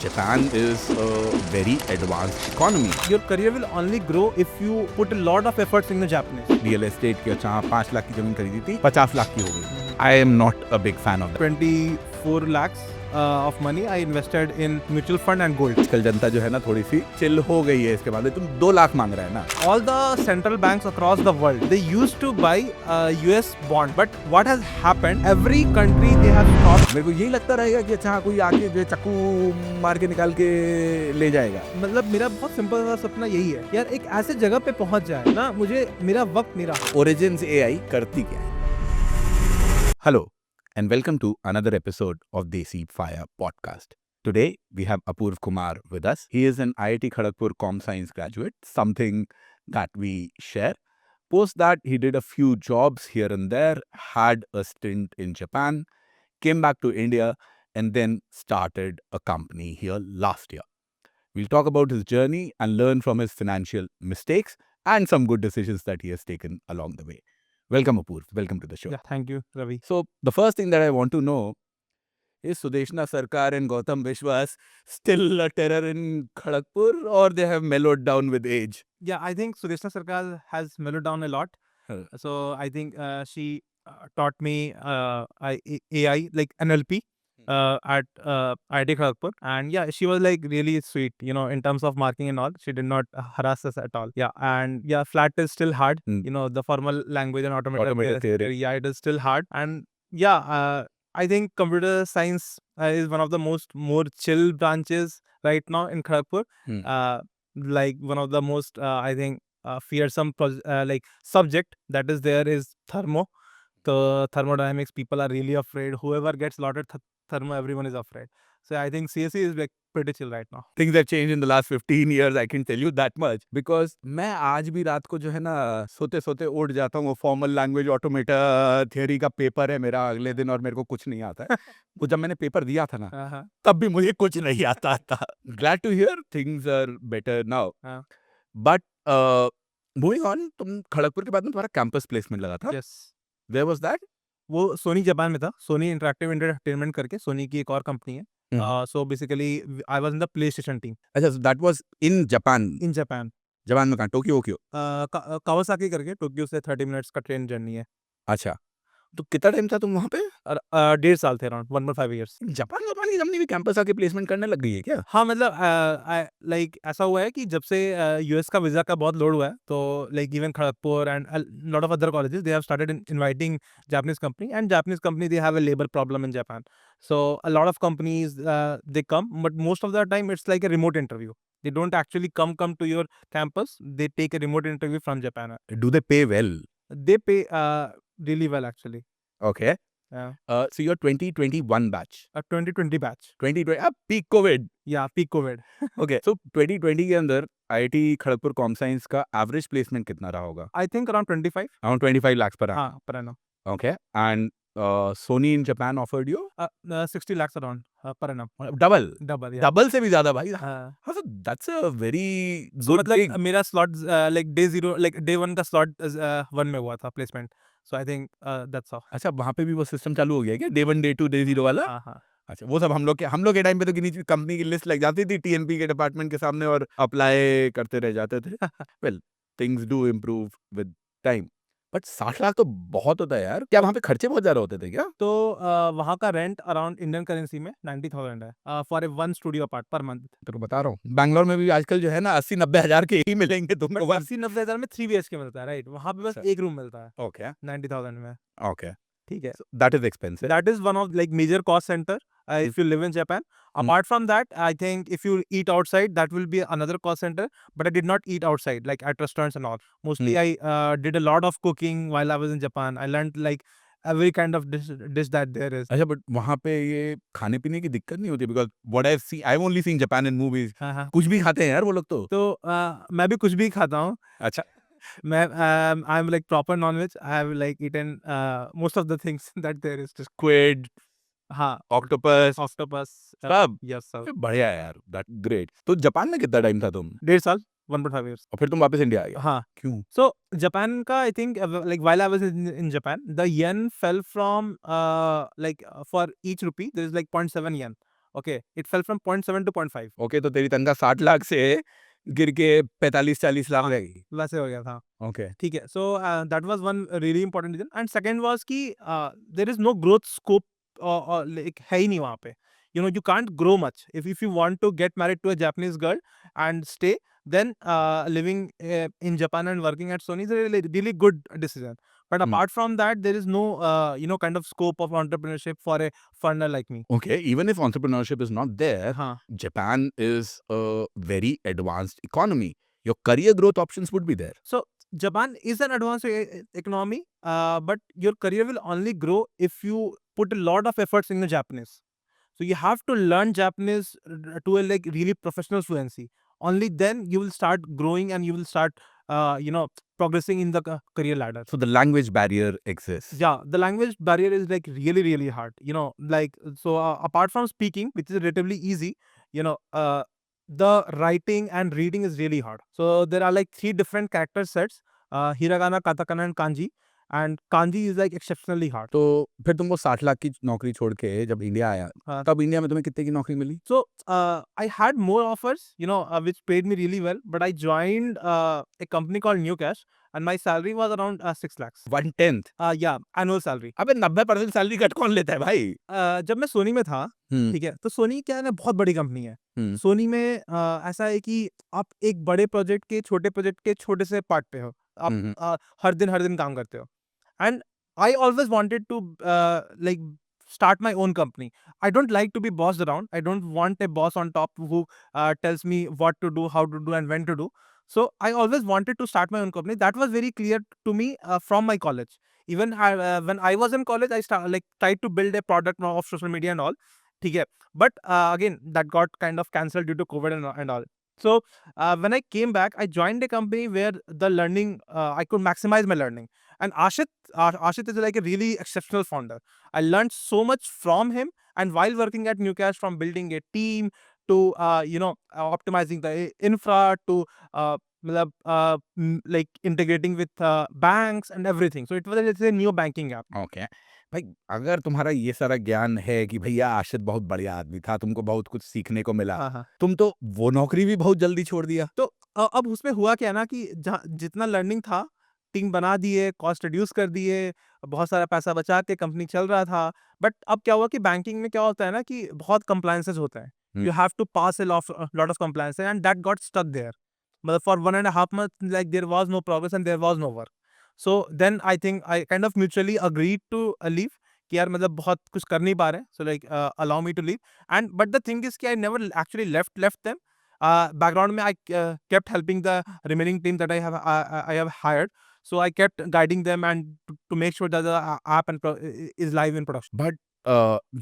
Japan is a very advanced economy. Your career will only grow if you put a lot of efforts in the Japanese. Real estate की अच्छा 5 लाख की जमीन खरीदी थी 50 लाख की हो गई. I am not a big fan of that. 24 lakhs of money I invested in mutual fund and gold. आजकल जनता जो है ना थोड़ी सी चिल हो गई है इसके बाद. तुम 2 लाख मांग रहे हैं ना. All the central banks across the world, they used to buy US bond, but what has happened? Every country they have stopped. मेरे को यही लगता रहेगा कि अच्छा कोई आके जो है चाकू मार के निकाल के ले जाएगा. मतलब मेरा बहुत सिंपल सा सपना यही है यार, एक ऐसे जगह पे पहुंच जाए ना, मुझे मेरा वक्त नहीं रहा. Origins AI करती क्या है? Hello and welcome to another episode of Desi Fire podcast. Today we have Apurv Kumar with us. He is an IIT Kharagpur Com Science graduate, something that we share. Post that, he did a few jobs here and there, had a stint in Japan, came back to India, and then started a company here last year. We'll talk about his journey and learn from his financial mistakes and some good decisions that he has taken along the way. Welcome, Apurv. Welcome to the show. Yeah, thank you, Ravi. So, the first thing that I want to know is Sudeshna Sarkar and Gautam Vishwas still a terror in Kharagpur, or they have mellowed down with age? Yeah, I think Sudeshna Sarkar has mellowed down a lot. So I think she taught me AI, like NLP, at IIT Kharagpur. And yeah, she was like really sweet, in terms of marking and all. She did not harass us at all. Yeah, and yeah, flat is still hard. The formal language and automated theory. Yeah, it is still hard. And yeah, I think computer science is one of the more chill branches right now in Kharagpur. Like one of the most, I think, fearsome subject that is there is thermo. The thermodynamics, people are really afraid. Whoever gets allotted thermo, everyone is afraid. So I think CSE is like pretty chill right now. Things have changed in the last 15 years, I can tell you that much. Because मैं आज भी रात को जो है ना सोते सोते उठ जाता हूँ. फॉर्मल लैंग्वेज ऑटोमेटा थियरी का पेपर है मेरा अगले दिन और मेरे को कुछ नहीं आता है. वो जब मैंने पेपर दिया था ना तब भी मुझे कुछ नहीं आता था. Glad to hear things are better now. But moving on, तुम खड़गपुर के बाद में तुम्हारा कैंपस प्लेसमेंट लगा था. Yes. Where was that? वो सोनी जापान में था. सोनी इंटरैक्टिव एंटरटेनमेंट करके सोनी की एक और कंपनी है. So basically I was in the PlayStation team. अच्छा, so that was in Japan. In Japan. Japan में कहाँ? टोक्यो वोक्यो? कावासाकी करके टोक्यो से 30 मिनट्स का ट्रेन जर्नी है. अच्छा, तो कितना टाइम था तुम वहाँ पे? 1.5 साल थे, अराउंड 1.5 years. जापान की कंपनी भी कैंपस आके प्लेसमेंट करने लग गई है क्या? हाँ, मतलब लाइक ऐसा हुआ है कि जब से यूएस का वीजा का बहुत लोड हुआ है, तो like even Kharagpur and lot of other colleges they have started inviting Japanese company, and Japanese company they have a labour problem in Japan. So a lot of companies they come, but most of the time it's like a remote interview. They don't actually come to your campus. They take a remote interview from Japan. Do they pay well? They pay really well, actually. Okay. Yeah. So you're 2021 batch. A 2020 batch. 2020 peak COVID. Yeah, peak COVID. Okay. So 2020 के अंदर IIT Kharagpur com science का average placement कितना रहा होगा? I think around 25. Around 25 lakhs per annum. हाँ, per annum. Okay. And Sony in Japan offered you 60 lakhs around per annum. double. Double, yeah. Double से भी ज्यादा भाई. हाँ. So that's a very So good thing. मतलब मेरा slot like day 0, like day 1 का slot 1 में हुआ था placement. So I think that's all. अच्छा, वहाँ पे भी वो सिस्टम चालू हो गया क्या? Day 1, Day 2, Day 0 वाला? हाँ. अच्छा, वो सब हम लोग के टाइम पे तो किन्हीं कंपनी की लिस्ट लग जाती थी TNP के डिपार्टमेंट के सामने और अप्लाई करते रह जाते थे. Well, things do improve with time. But 60 lakh तो बहुत होता है यार. क्या वहाँ पे खर्चे बहुत ज्यादा होते थे क्या? तो वहाँ का रेंट अराउंड इंडियन करेंसी में 90,000 है for a 1 studio apart per month. तो बता रहा हूँ, बैंगलोर में भी आजकल जो है ना 80-90 हजार के ही मिलेंगे तुमको. 80-90 हजार में 3 BHK मिलता है, राइट? वहाँ पे बस एक रूम मिलता है. ओके. 90,000 में. ओके, ठीक है. That is expensive. That is one of like major cost center if you live in Japan. Apart from that, I think if you eat outside, that will be another cost center. But I did not eat outside like at restaurants and all. Mostly I did a lot of cooking while I was in Japan. I learned like every kind of dish that there is. अच्छा, but वहाँ पे ये खाने पीने की दिक्कत नहीं होती? Because what I see, I only seen Japan in movies. हाँ. कुछ भी खाते हैं यार वो लोग तो मैं भी कुछ भी खाता हूँ. अच्छा. मैं I'm like proper non-veg. I have like eaten most of the things that there is. Just squid, हाँ, ऑक्टोपस, octopus. सब. Yes sir. बढ़िया है यार, दैट ग्रेट. तो जापान में कितना टाइम था तुम? 1.5 साल, 1.5 years. और फिर तुम वापस इंडिया आ गए? हाँ. क्यों? So Japan ka, I think like while I was in Japan, the yen fell from like for each rupee there is like 0.7 yen Okay, it fell from 0.7 to 0.5. Okay, तो तेरी तनख्वाह 60 लाख से गिर के 45-40 लाख रह गई। वैसे हो गया था। ओके। ठीक है, so that was one really important reason and second was कि there is no growth scope like है ही नहीं वहाँ पे। You know, you can't grow much if you want to get married to a Japanese girl and stay, then living in Japan and working at Sony is a really good decision. But Hmm. apart from that, there is no kind of scope of entrepreneurship for a foreigner like me. Okay, even if entrepreneurship is not there, हाँ. Japan is a very advanced economy. Your career growth options would be there. So Japan is an advanced economy, but your career will only grow if you put a lot of efforts in the Japanese. So you have to learn Japanese to a like really professional fluency. Only then you will start growing and you will start, progressing in the career ladder. So the language barrier exists. Yeah, the language barrier is like really, really hard. You know, like so apart from speaking, which is relatively easy, the writing and reading is really hard. So there are like 3 different character sets: hiragana, katakana, and kanji. And kanji is like exceptionally hard. तो फिर तुमको 60 लाख की नौकरी छोड़ के जब India आया, हाँ. तब इंडिया में तुम्हें कितने की नौकरी मिली? So I had more offers, which paid me really well. But I joined a company called Newcash, and my salary was around 6 lakhs. 1/10? Yeah, annual salary. अबे 90% सैलरी कट कौन लेता है भाई? जब मैं सोनी में था, हम्म, ठीक है, तो सोनी क्या है ना, बहुत बड़ी कंपनी है। हम्म, सोनी में ऐसा है कि आप एक बड़े प्रोजेक्ट के छोटे से पार्ट पे हो। आप हम्म, हर दिन काम करते हो। And I always wanted to like start my own company. I don't like to be bossed around. I don't want a boss on top who tells me what to do, how to do, and when to do. So I always wanted to start my own company. That was very clear to me from my college. Even when I was in college, I tried to build a product of social media and all. Okay. But again, that got kind of cancelled due to COVID and all. So when I came back, I joined a company where the learning, I could maximize my learning. And Ashit is like a really exceptional founder. I learned so much from him. And while working at Newcash, from building a team to optimizing the infra to like integrating with banks and everything. So it was a new banking app. Okay. भाई, अगर तुम्हारा ये सारा ज्ञान है कि भैया आशित बहुत बढ़िया आदमी था, तुमको बहुत कुछ सीखने को मिला, हाँ, हाँ. तुम तो वो नौकरी भी बहुत जल्दी छोड़ दिया। तो अब उसमें हुआ क्या ना कि जितना लर्निंग था, टीम बना दिए, कॉस्ट रिड्यूस कर दिए, बहुत सारा पैसा बचा के कंपनी चल रहा था। बट अब क्या हुआ कि बैंकिंग में क्या होता है ना कि बहुत कंप्लायंसेस होते हैं। Hmm. You have to pass a lot of compliances and that got stuck there. मतलब for 1.5 months like there was no progress and there was no work. So then I think I kind of mutually agreed to leave कि यार मतलब बहुत कुछ कर नहीं पा रहे, so like allow me to leave. And but the thing is कि I never actually left them. Background में I kept helping the remaining team that I have hired. So I kept guiding them and to make sure that the app is live in production. But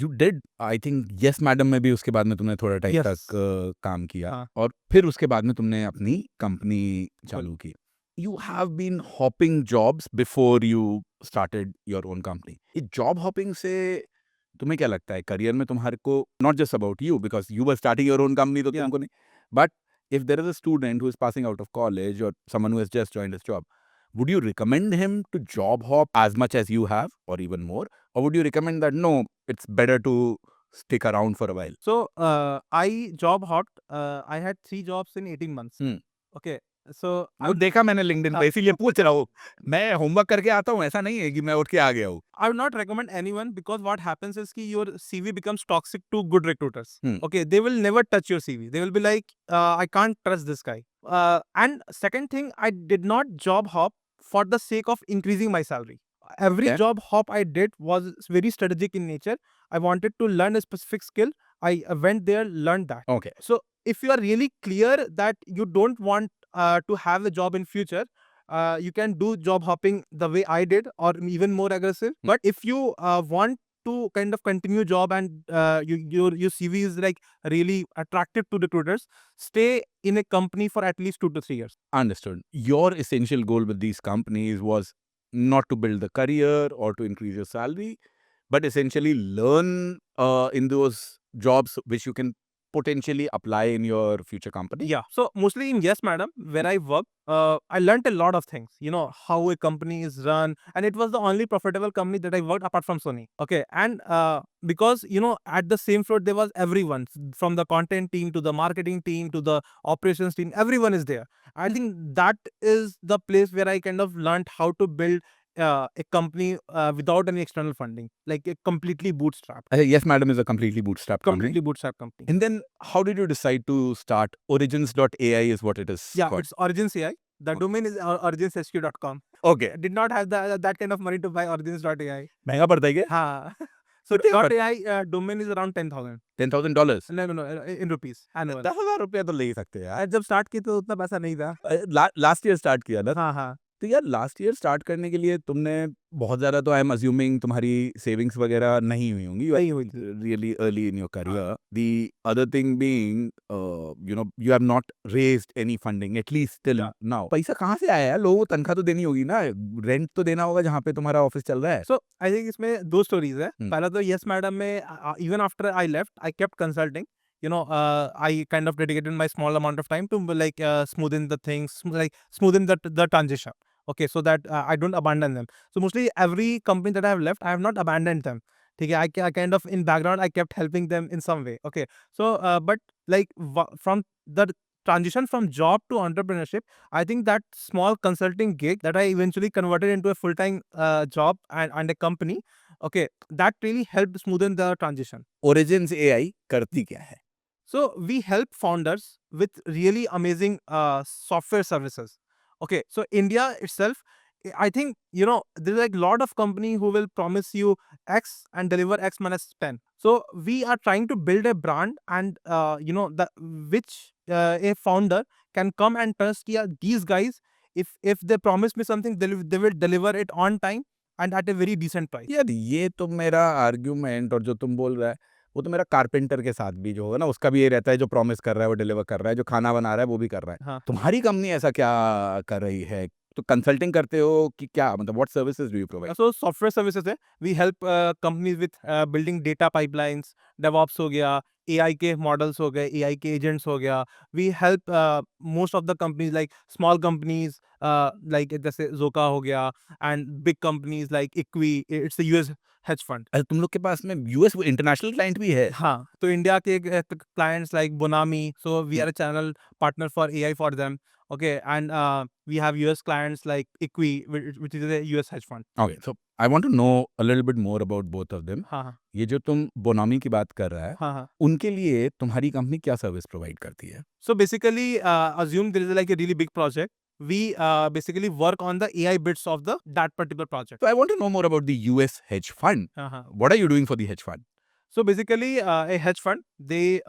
you did, I think yes madam में भी उसके बाद में तुमने थोड़ा time Yes. तक काम किया, हाँ. और फिर उसके बाद में तुमने अपनी कंपनी चालू की। You have been hopping jobs before you started your own company. इस जॉब हॉपिंग से तुम्हें क्या लगता है करियर में तुम्हारे को, not just about you because you were starting your own company, तो Yeah. तुमको नहीं, but if there is a student who is passing out of college और someone who has just joined his job, would you recommend him to job hop as much as you have or even more, or would you recommend that no, it's better to stick around for a while? So I job hopped. I had 3 jobs in 18 months. Hmm. Okay. So वो देखा मैंने LinkedIn पे, इसीलिए पूछ रहा हूँ। मैं homework करके आता हूँ, ऐसा नहीं है कि मैं उठ के आ गया हूँ। I would not recommend anyone because what happens is कि your CV becomes toxic to good recruiters. Hmm. Okay, they will never touch your CV. They will be like, I can't trust this guy. And second thing, I did not job hop for the sake of increasing my salary. Every Okay. job hop I did was very strategic in nature. I wanted to learn a specific skill. I went there, learned that. Okay. So if you are really clear that you don't want to have a job in future, you can do job hopping the way I did or even more aggressive. But if you want to kind of continue job and your CV is like really attractive to recruiters, stay in a company for at least 2 to 3 years. Understood. Your essential goal with these companies was not to build the career or to increase your salary, but essentially learn in those jobs which you can potentially apply in your future company? Yeah. So mostly in Yes Madam, where I work, I learned a lot of things. You know how a company is run, and it was the only profitable company that I worked apart from Sony. Okay, and because at the same floor there was everyone from the content team to the marketing team to the operations team. Everyone is there. I think that is the place where I kind of learned how to build a company without any external funding, like a completely bootstrapped, Yes, Madam is a completely bootstrapped company. completely bootstrapped company. And then how did you decide to start Origins.ai is what it is Yeah, called? it's Origins AI. The Okay. domain is originshq.com. Okay. I did not have that kind of money to buy Origins.ai. महंगा पड़ता है क्या? हाँ. So कितने का .ai domain is around 10,000. $10,000? No, in rupees annual. 10,000 रुपया तो ले ही सकते हैं यार. जब स्टार्ट की तो उतना पैसा नहीं था. लास्ट ईयर स्टार्ट किया ना. हाँ. तो यार लास्ट ईयर स्टार्ट करने के लिए तुमने बहुत ज़्यादा तो आई एम अज्यूमिंग तुम्हारी सेविंग्स वगैरह नहीं हुई होंगी. नहीं हुई थी. Really early in your career. The other thing being you have not raised any funding at least till Yeah. Now. पैसा कहाँ से आया यार? लोगों को तनख्वाह तो देनी होगी ना, रेंट तो देना होगा जहाँ पे तुम्हारा ऑफिस चल रहा है. So I think इसमें दो स्टोरीज है. Hmm. पहला तो यस मैडम में even after I left, I kept consulting. I kind of dedicated my small amount of time to like smoothen the things, smoothen the transition. Okay, so that I don't abandon them. So mostly every company that I have left, I have not abandoned them. Okay, I kind of in background I kept helping them in some way. Okay, so but like from the transition from job to entrepreneurship, I think that small consulting gig that I eventually converted into a full-time job and a company. Okay, that really helped smoothen the transition. Origins AI करती क्या है? So we help founders with really amazing software services. Okay, so India itself, I think there's like a lot of company who will promise you X and deliver X minus 10. So we are trying to build a brand and which a founder can come and trust. Yeah, these guys, if they promise me something, they will deliver it on time and at a very decent price. यार ये तो मेरा argument और जो तुम बोल रहा है वो तो मेरा कारपेंटर के साथ भी जो होगा ना उसका भी ये रहता है, जो प्रॉमिस कर रहा है वो डिलीवर कर रहा है, जो खाना बना रहा है वो भी कर रहा है. हाँ. तुम्हारी कंपनी ऐसा क्या कर रही है? तो कंसल्टिंग करते हो कि क्या, मतलब what services do you provide? So software services है. We help companies with building data pipelines, DevOps हो गया, AI के models हो गए, AI के agents हो गया. We help most of the companies like small companies like जैसे Zoka हो गया and big companies like Equi. It's a US hedge fund. अरे तुम लोग के पास में यूएस इंटरनेशनल क्लाइंट भी है? हाँ, तो इंडिया के clients like Bonami. So we are a channel partner for AI for them. Okay, and we have US clients like Equi, which is a US hedge fund. Okay, so I want to know a little bit more about both of them. हाँ. ये जो तुम बोनामी की बात कर रहा है, हाँ. उनके लिए तुम्हारी कंपनी क्या सर्विस प्रोवाइड करती है? So basically, assume there is like a really big project. We basically work on the AI bits of that particular project. So I want to know more about the US hedge fund. Uh-huh. What are you doing for the hedge fund? So basically, a hedge fund, they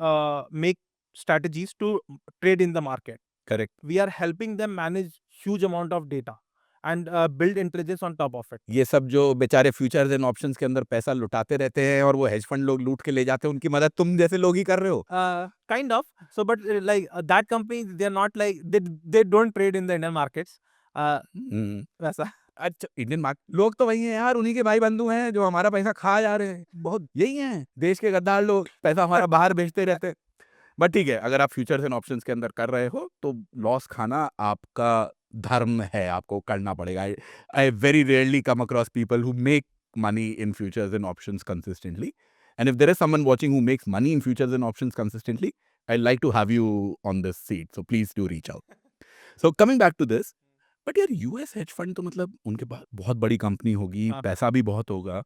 make strategies to trade in the market. Correct. We are helping them manage huge amount of data and build intelligence on top of it. ये सब जो बेचारे futures and options के अंदर पैसा लुटाते रहते हैं और वो हेज फंड लोग लूट के ले जाते हैं, उनकी मदद तुम जैसे लोग ही कर रहे हो? Kind of. So, but that company, they are not like they don't trade in the Indian markets. वैसा. अच्छा, इंडियन मार्केट लोग तो वही हैं यार, उन्हीं के भाई बंधु हैं जो हमारा पैसा खा जा रहे हैं. बहुत यही हैं देश के गद्दार लोग, पैसा हमारा बाहर भेजते रहते हैं. बट ठीक है, अगर आप फ्यूचर्स एंड ऑप्शंस के अंदर कर रहे हो तो लॉस खाना आपका धर्म है, आपको करना पड़ेगा. I very rarely come across people who make money in futures and options consistently, and if there is someone watching who makes money in futures and options consistently, I'd like to have you on this seat, so please do reach out. So coming back to this, but यार US hedge fund तो मतलब उनके पास बहुत बड़ी company होगी, हाँ. पैसा भी बहुत होगा.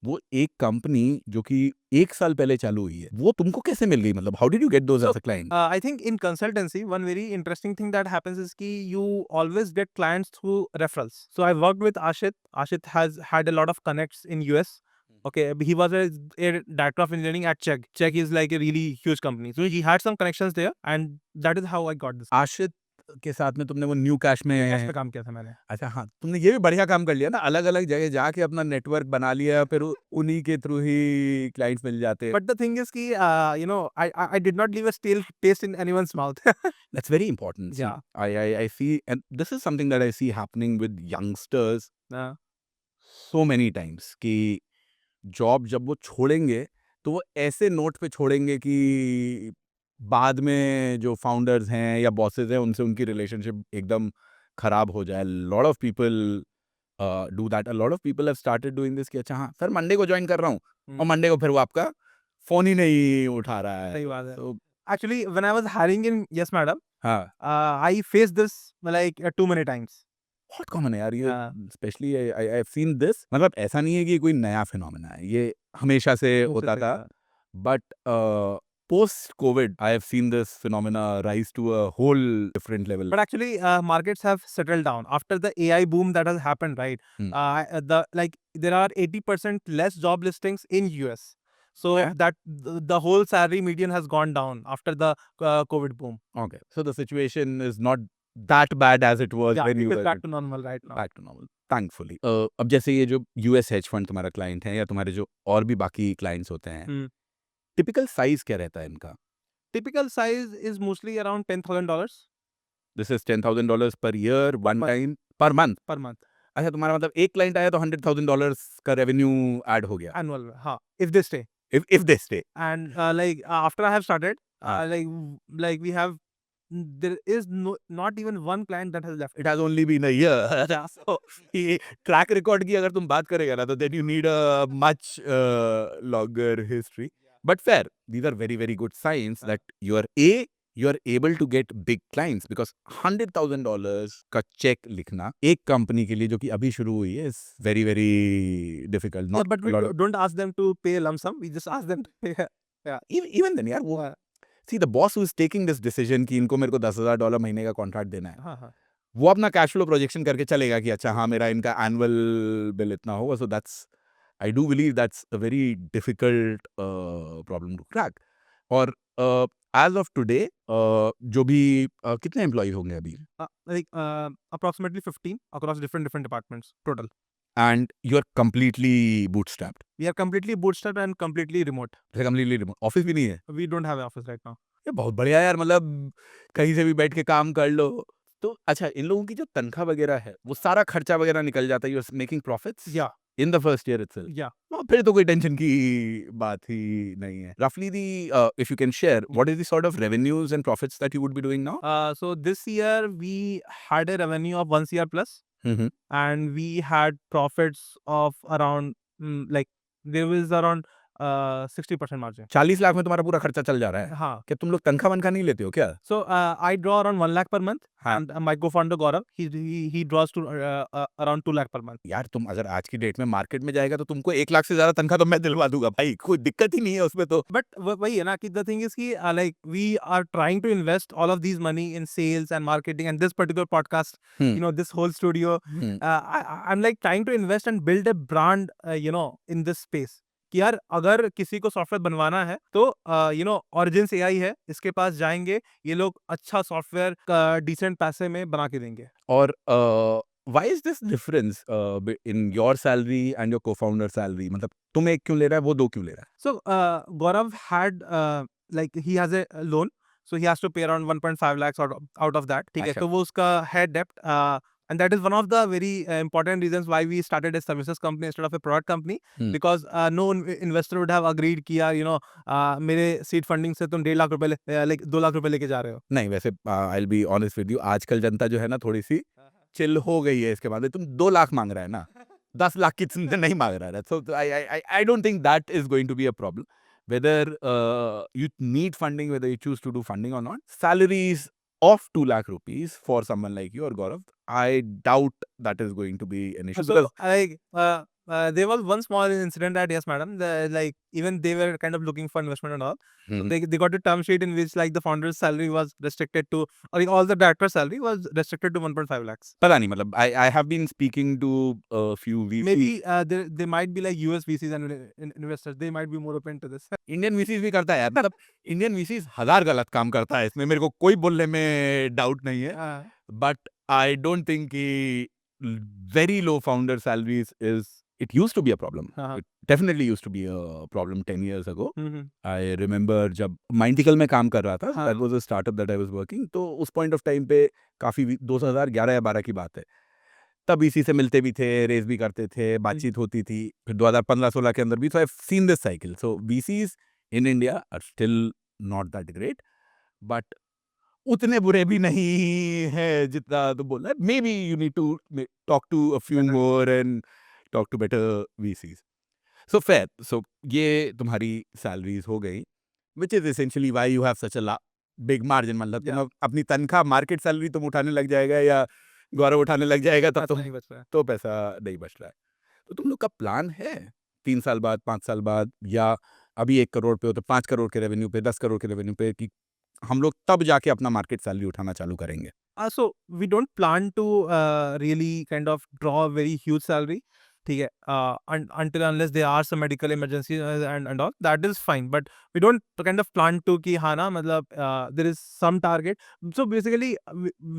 वो एक कंपनी जो कि 1 साल पहले चालू हुई है, वो तुमको कैसे मिल गई? मतलब how did you get those as a client? I think in consultancy, one very interesting thing that happens is कि you always get clients through referrals. So I worked with Ashit. Ashit has had a lot of connects in US. Okay, he was a director of engineering at Chegg. Chegg is like a really huge company. So he had some connections there, and that is how I got this. आशित के साथ में तुमने वो new cash में cash पे काम किया था मैंने. अच्छा, हाँ, तुमने ये भी बढ़िया काम कर लिया ना, अलग अलग जगह जाके अपना नेटवर्क बना लिया, फिर उन्हीं के थ्रू ही क्लाइंट्स मिल जाते हैं. But the thing is कि I did not leave a stale taste in anyone's mouth. That's very important. Yeah. I see, and this is something that I see happening with youngsters Uh, so many times कि job जब वो छोड़ेंगे तो वो ऐसे note पे छोड़ेंगे कि बाद में जो फाउंडर्स हैं या बॉसेस हैं उनसे उनकी रिलेशनशिप एकदम खराब हो जाए. Lot of people do that. A lot of people have started doing this कि अच्छा हाँ सर मंडे को ज्वाइन कर रहा हूँ और मंडे को फिर वो आपका फोन ही नहीं उठा रहा है. सही बात है. So, Actually, when I was hiring in Yes Madam, हाँ I faced this like too many times. बहुत कॉमन है यार ये. हाँ. Specially I have seen this. मतलब ऐसा नहीं है कि कोई नया फिनोमेना है, ये हमेशा से होता था. But post COVID I have seen this phenomena rise to a whole different level. But actually, markets have settled down after the AI boom that has happened, right? Hmm. There are 80% less job listings in US. So Yeah. that the whole salary median has gone down after the COVID boom. Okay, so the situation is not that bad as it was Yeah, when you it is were back to normal right now. back to normal, thankfully. अब जैसे ये जो US hedge fund तुम्हारा client है या तुम्हारे जो और भी बाकी clients होते हैं, Hmm. typical size क्या रहता है इनका? Typical size is mostly around $10,000 This is $10,000 per year, one Per- time, per month. per month. अच्छा तुम्हारा मतलब एक क्लाइंट आया तो $100,000 का रेवेन्यू ऐड हो गया. Annual, if they stay. If they stay. And after I have started, Ah. like we have, there is not even one client that has left. It has only been a year. So ये track record की अगर तुम बात करेगा ना तो then you need a much longer history. But fair, these are very very good signs that you are able to get big clients because $100,000 का check लिखना एक कंपनी के लिए जो कि अभी शुरू हुई है is very very difficult. Yeah, Not but we a lot of, don't ask them to pay a lump sum. We just ask them to pay. even then यार वो see the boss who is taking this decision कि इनको मेरे को $10,000 महीने का contract देना है, हाँ. वो अपना कैश फ्लो प्रोजेक्शन करके चलेगा कि अच्छा हाँ मेरा इनका एनुअल बिल इतना होगा. So that's I do believe that's a very difficult problem to crack. और एज ऑफ टुडे जो भी कितने एम्प्लॉय होंगे अभी? Like approximately 15 across different departments total. And you are completely bootstrapped. We are completely bootstrapped and completely remote. Completely remote, office भी नहीं है? We don't have an office right now. ये बहुत बढ़िया यार. मतलब कहीं से भी बैठ के काम कर लो. तो अच्छा इन लोगों की जो तनख्वाह वगैरह है वो सारा खर्चा वगैरह निकल जाता है. You are making profits Yeah, in the first year itself. yeah. फिर तो कोई टेंशन की बात ही नहीं है. रफली the if you can share what is the sort of revenues and profits that you would be doing now? So this year we had a revenue of 1 CR plus, and we had profits of around like there was around 60% margin. 40 lakh में तुम्हारा पूरा खर्चा चल जा रहा है. हाँ. क्या तुम लोग तनख्वाह वनखा नहीं लेते हो क्या? So I draw around 1 lakh per month, हाँ. and my co-founder Gaurav, he draws to around 2 lakh per month. यार तुम अगर आज की डेट में मार्केट में जाएगा तो तुमको 1 लाख से ज्यादा तनख्वाह तो मैं दिलवा दूंगा भाई. कोई दिक्कत ही नहीं है उसमें तो. But वही है ना कि the thing is कि like we are trying to invest all of these money in sales and marketing, and this particular podcast, you know, this whole studio, I'm like trying to invest and build a brand, in this space. कि यार अगर किसी को software बनवाना है तो Origins AI है, इसके पास जाएंगे, ये लोग अच्छा सॉफ्टवेयर डिसेंट पैसे में बना के देंगे. और why is this difference in your salary and your co-founder salary? मतलब तुम एक क्यों ले रहा है वो दो क्यों ले रहा है? So Gaurav had like he has a loan, so he has to pay around 1.5 lakhs out of that. ठीक है, अच्छा. तो वो उसका है debt, and that is one of the very important reasons why we started a services company instead of a product company, because no investor would have agreed कि यार मेरे seed funding से तुम 1.5 लाख रुपए like 2 लाख रुपए लेके जा रहे हो. नहीं वैसे I'll be honest with you, आजकल जनता जो है ना थोड़ी सी चिल हो गई है इसके बाद में. तुम 2 लाख मांग रहा है ना, 10 लाख की नहीं मांग रहा है. So I don't think that is going to be a problem. Whether you need funding, whether you choose to do funding or not, salaries of 2 lakh rupees for someone like you or Gaurav, I doubt that is going to be an issue. So like there was one small incident at Yes Madam. Like even they were kind of looking for investment and all. So they got a term sheet in which like the founder's salary was restricted to, or like, all the director's salary was restricted to 1.5 lakhs. पता नहीं मतलब I have been speaking to a few VCs. Maybe they might be like US VCs and investors. They might be more open to this. Indian VCs भी करता है यार. मतलब Indian VCs 1000 गलत काम करता है इसमें, मेरे को कोई बोलने में डाउट नहीं है. But I don't think कि very low founder salaries is, it used to be a problem. It definitely used to be a problem 10 years ago. I remember जब Mindical में काम कर रहा था, that was a startup that I was working, तो उस point of time पे काफी 2011 या 12 की बात है, तब इसी से मिलते भी थे, रेस भी करते थे, बातचीत होती थी. फिर 2015-16 के अंदर भी. So I've seen this cycle. So VCs in India are still not that great. But उतने बुरे भी नहीं है जितना तुम बोल रहे हैं. Maybe you need to talk to a few Better. More and talk to better VCs. So fair. So ये तुम्हारी सैलरीज हो गई, which is essentially why you have such a big margin. मतलब तुम Yeah. अब अपनी तनख्वाह market salary तुम उठाने लग जाएगा या गौरव उठाने लग जाएगा तब पैसा तुम नहीं बच रहा है. तो पैसा नहीं बच रहा है. तो तुम लोग का प्लान है 3 साल बाद, 5 साल बाद, या अभी 1 करोड़ पे हो तो 5 करोड़ के रेवेन्यू पे, 10 करोड़ के रेवेन्यू पे, कि हम लोग तब जाके अपना मार्केट सैलरी उठाना चालू करेंगे? So we don't plan to really kind of draw a very huge salary. ठीक है, until unless there are some medical emergencies and all, that is fine. But we don't kind of plan to कि हाँ ना, मतलब there is some target. So basically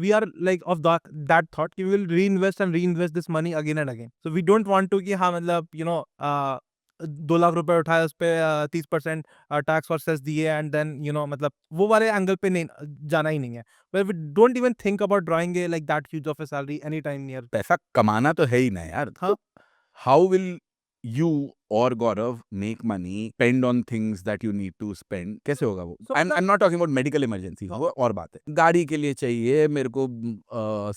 we are like of that thought कि we will reinvest this money again and again. So we don't want to कि हाँ मतलब 2 लाख रुपए उठाए, उस पे 30% टैक्स और सेस दिए, एंड देन मतलब वो वाले एंगल पे नहीं जाना ही नहीं है. But we don't even think about drawing a like that huge of a salary anytime near. पैसा कमाना तो है ही ना यार. हाँ. हाउ विल यू और Gaurav make money, spend on things that you need to spend? कैसे होगा वो? So I am not talking about medical emergency, वो और बात है. गाड़ी के लिए चाहिए मेरे को,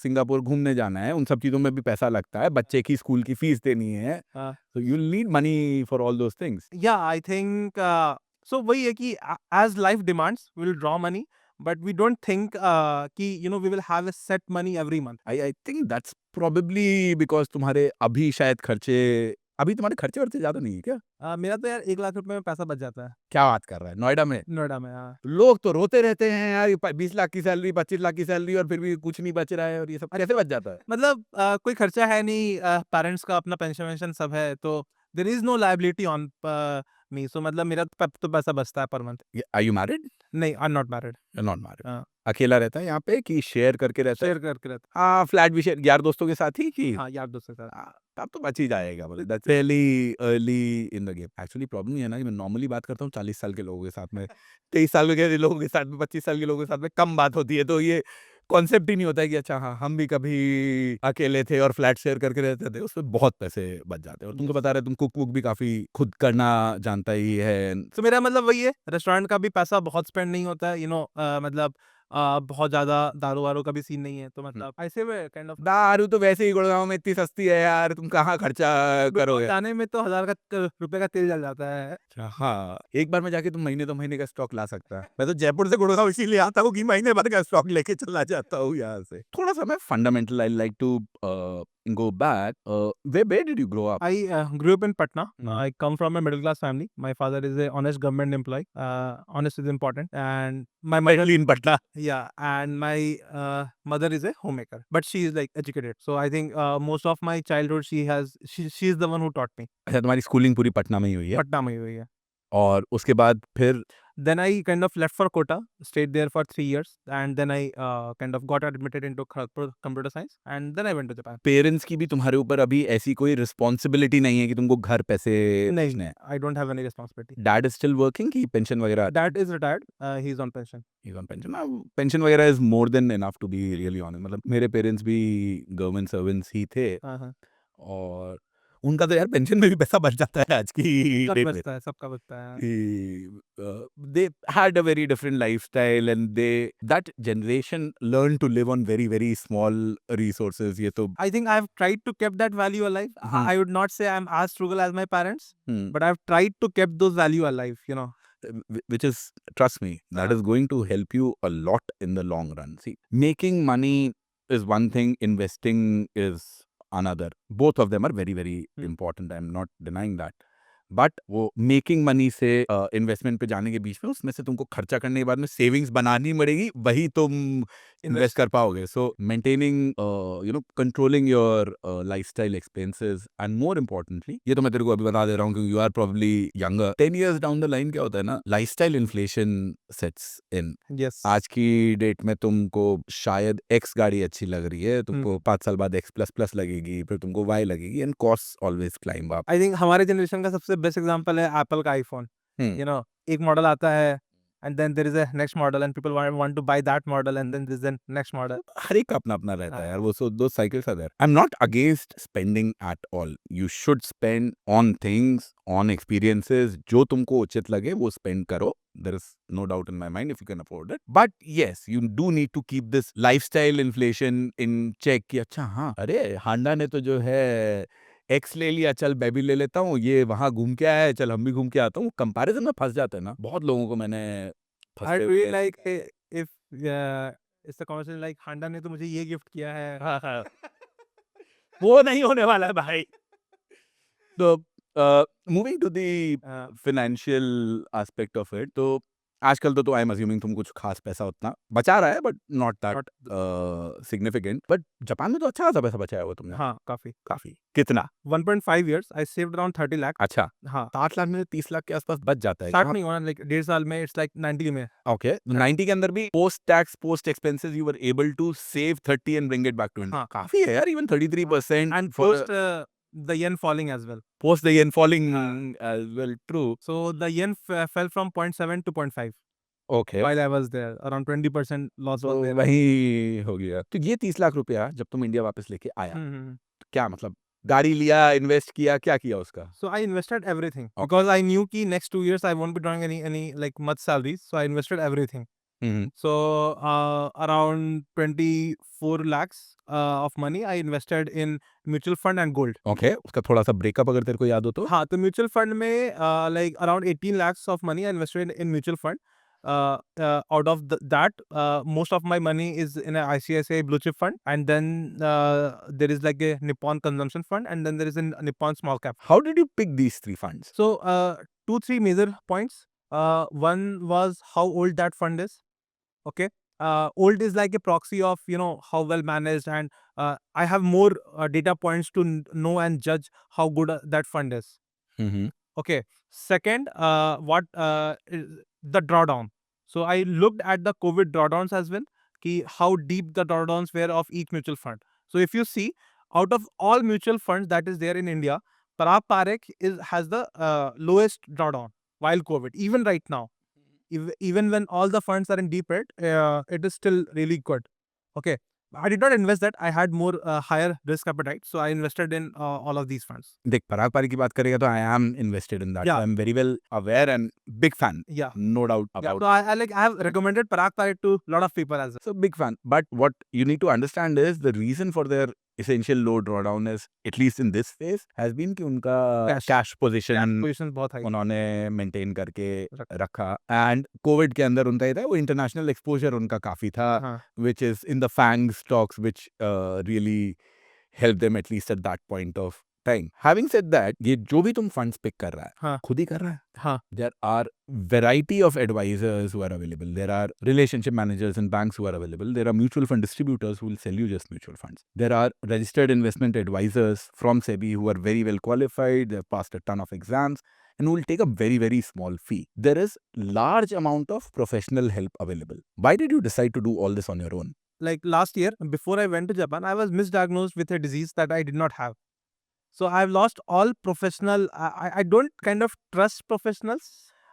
सिंगापुर घूमने जाना है, उन सब चीजों में भी पैसा लगता है, बच्चे की स्कूल की फीस देनी है. हाँ. So you'll need money for all those things. Yeah, I think so वही है कि as life demands we will draw money, but we don't think कि we will have a set money every month. I think that's probably because तुम्हारे अभी शायद तुम्हारे खर्चे वर्चे ज्यादा नहीं है क्या? मेरा तो यार 1 लाख रुपए में पैसा बच जाता है क्या बात कर रहा है, नोएडा में? नोएडा में. हाँ. लोग तो रोते रहते हैं यार, 20 लाख की सैलरी, 25 लाख की सैलरी, और फिर भी कुछ नहीं बच रहा है, और ये सब कैसे बच जाता है? मतलब कोई खर्चा है नहीं, पेरेंट्स का अपना पेंशन वेंशन सब है, तो there is no liability on me. So मतलब मेरा तो पैसा बचता है per month. Are you married? नहीं, I am not married. Not married. हाँ. अकेला रहता है यहाँ पे कि शेयर करके रहता है? शेयर करके रहता हाँ, फ्लैट भी शेयर यार दोस्तों के साथ ही कि? है. हाँ, यार दोस्तों के साथ. तब तो बच ही जाएगा. मतलब that's really early in the game. Actually problem ये है ना कि मैं नॉर्मली बात करता हूँ 40 साल के लोगों के साथ में, 23 साल के लोगों के साथ में, 25 साल के लोगों के साथ में कम बात होती है, तो ये कॉन्सेप्ट ही नहीं होता है कि अच्छा हाँ, हम भी कभी अकेले थे और फ्लैट शेयर करके रहते थे, उसमें बहुत पैसे बच जाते हैं. और तुमको बता रहे तुम कुक वुक भी काफी खुद करना जानता ही है. तो मेरा मतलब वही है, रेस्टोरेंट का भी पैसा बहुत स्पेंड नहीं होता है, मतलब बहुत ज्यादा दारू वारू का भी सीन नहीं है, तो मतलब ऐसे में काइंड ऑफ दारू तो वैसे ही गुड़गांव में इतनी सस्ती है यार, तुम कहाँ खर्चा करोगे? जाने में तो 1000 रुपए का तेल जल जाता है. अच्छा, हाँ, एक बार में जाके तुम महीने 2 महीने का स्टॉक ला सकता है. मैं तो जयपुर से गुड़गांव इसीलिए आता हूँ कि महीने भर का स्टॉक लेके चला जाता हूँ यहाँ से. थोड़ा सा मैं fundamental, I like to go back. Where did you grow up? I grew up in Patna. Hmm. I come from a middle class family. My father is a honest government employee. Honest is important, and my mother, Mainly in Patna. yeah, and my mother is a homemaker, but she is like educated. So I think most of my childhood she is the one who taught me. अच्छा, तुम्हारी schooling पूरी पटना में ही हुई है, Patna में ही हुई है. और उसके बाद फिर Then I kind of left for Kota, stayed there for 3 years, and then I kind of got admitted into Kharagpur Computer Science, and then I went to Japan. Parents की भी तुम्हारे ऊपर अभी ऐसी कोई रिस्पॉन्सिबिलिटी नहीं है कि तुमको घर पैसे नहीं, भेजने हैं? I don't have any responsibility. Dad is still working कि पेंशन वगैरह? Dad is retired. He's on pension. He's on pension. Pension वगैरह is more than enough to be really honest. मतलब मेरे पेरेंट्स भी गवर्नमेंट सर्वेंट्स ही थे, हाँ. और उनका तो यार पेंशन में भी पैसा बच जाता है आज की सब डेट में. बचता है, सबका बचता है. They had a very different lifestyle, and that generation learned to live on very very small resources. ये तो I think I've tried to keep that value alive. I would not say I'm as frugal as my parents, but I've tried to keep those value alive. which is, trust me, that is going to help you a lot in the long run. See, making money is one thing, investing is another. Both of them are very very important. I'm not denying that. But वो making money से investment पे जाने के बीच में, उसमें से तुमको खर्चा करने के बाद में सेविंग्स बनानी पड़ेगी, वही तुम इन्वेस्ट कर पाओगे. सो maintaining controlling your lifestyle expenses, and more importantly, ये तो मैं तेरे को अभी बता दे रहा हूँ क्योंकि you are probably younger, 10 years down the line क्या होता है ना, lifestyle inflation sets in. Yes. आज की डेट में तुमको शायद एक्स गाड़ी अच्छी लग रही है, तुमको 5 साल बाद एक्स प्लस प्लस लगेगी, फिर तुमको वाई लगेगी, and cost always climb up. I think हमारे जनरेशन का सबसे बेस्ट एग्जांपल है एप्पल का आईफोन. एक मॉडल आता है, and then there is a next model, and people want to buy that model, and then there's the next model. हर एक का अपना अपना रहता है यार, वो सो दो cycles are there. I am not against spending at all. You should spend on things, on experiences, जो तुमको उचित लगे वो स्पेंड करो. there is no doubt in my mind if you can afford it. But yes, you do need to keep this lifestyle inflation in check कि अच्छा हाँ अरे हांडा ने तो जो है एक्स ले लिया, चल मैं भी ले लेता हूँ, ये वहां घूम के आया है, चल हम भी घूम के आता हूँ। कंपैरिजन में फंस जाते हैं ना, बहुत लोगों को मैंने I फंसते really हुए like if it's a conversation like हांडा ने तो मुझे ये गिफ्ट किया है। हाँ हाँ वो नहीं होने वाला है भाई। तो moving to the financial aspect of it, तो आजकल तो आई एम अज्यूमिंग तुम कुछ खास पैसा उतना बचा रहा है, but not that significant. But Japan में तो अच्छा खासा पैसा बचाया हुआ तुमने। हाँ, काफी। काफी कितना? 1.5 years I saved around 30 lakh। अच्छा, हाँ, 60 लाख में 30 लाख के आसपास बच जाता है। 60 नहीं होना, लाइक 1.5 साल में इट्स लाइक 90 में। ओके, 90 के अंदर भी post tax post expenses you were able to save 30 and bring it back to India. हाँ। काफी है यार, even 33% And for post the yen falling as well। post the yen falling हाँ। as well. True. So the yen fell from 0.7 to 0.5 Okay. while I was there। around 20% loss was तो there। वही हो गया। तो ये 30 लाख रुपया जब तुम इंडिया वापस लेके आया, हम्म। तो क्या मतलब गाड़ी लिया, इन्वेस्ट किया, क्या किया उसका? So I invested everything Okay. because I knew कि next 2 years I won't be drawing any like much salaries, so I invested everything। So around 24 lakhs of money I invested in mutual fund and gold। Okay, उसका थोड़ा सा breakup अगर तेरे को याद हो तो? हाँ, तो म्यूचुअल फंड में like around 18 lakhs of money I invested in mutual fund। Out of that, most of my money is in a ICICI blue chip fund, and then there is like a Nippon consumption fund, and then there is a Nippon small cap। How did you pick these three funds? So 2-3 major points। One was how old that fund is। Okay, old is like a proxy of how well managed, and I have more data points to know and judge how good that fund is। Okay. Second, what is the drawdown? So I looked at the COVID drawdowns as well, ki how deep the drawdowns were of each mutual fund। So if you see, out of all mutual funds that is there in India, Parag Parekh has the lowest drawdown while COVID. Even right now, even when all the funds are in deep red, it is still really good। Okay. I did not invest that. I had more higher risk appetite, so I invested in all of these funds। देख, पराग पारी की बात करेगा तो I am invested in that. Yeah. I am very well aware and big fan, Yeah। no doubt Yeah, about so I have recommended Parag Parekh to a lot of people as well। So big fan. But what you need to understand is the reason for their essential low drawdown is, at least in this phase, has been कि उनका Cash. cash position position बहुत high. उन्होंने maintain करके रखा। And Covid के अंदर उनका ये था, वो इंटरनेशनल एक्सपोजर उनका काफी था, हाँ। which is in the FANG stocks, which really helped them at least at that point of time. Having said that, ये जो भी तुम funds pick कर रहा है, हाँ। खुद ही कर रहा है? हाँ। There are variety of advisors who are available. There are relationship managers and banks who are available. There are mutual fund distributors who will sell you just mutual funds. There are registered investment advisors from SEBI who are very well qualified. They've passed a ton of exams and will take a very, very small fee. There is large amount of professional help available. Why did you decide to do all this on your own? Like last year, before I went to Japan, I was misdiagnosed with a disease that I did not have। So I've lost all professional. I don't kind of trust professionals।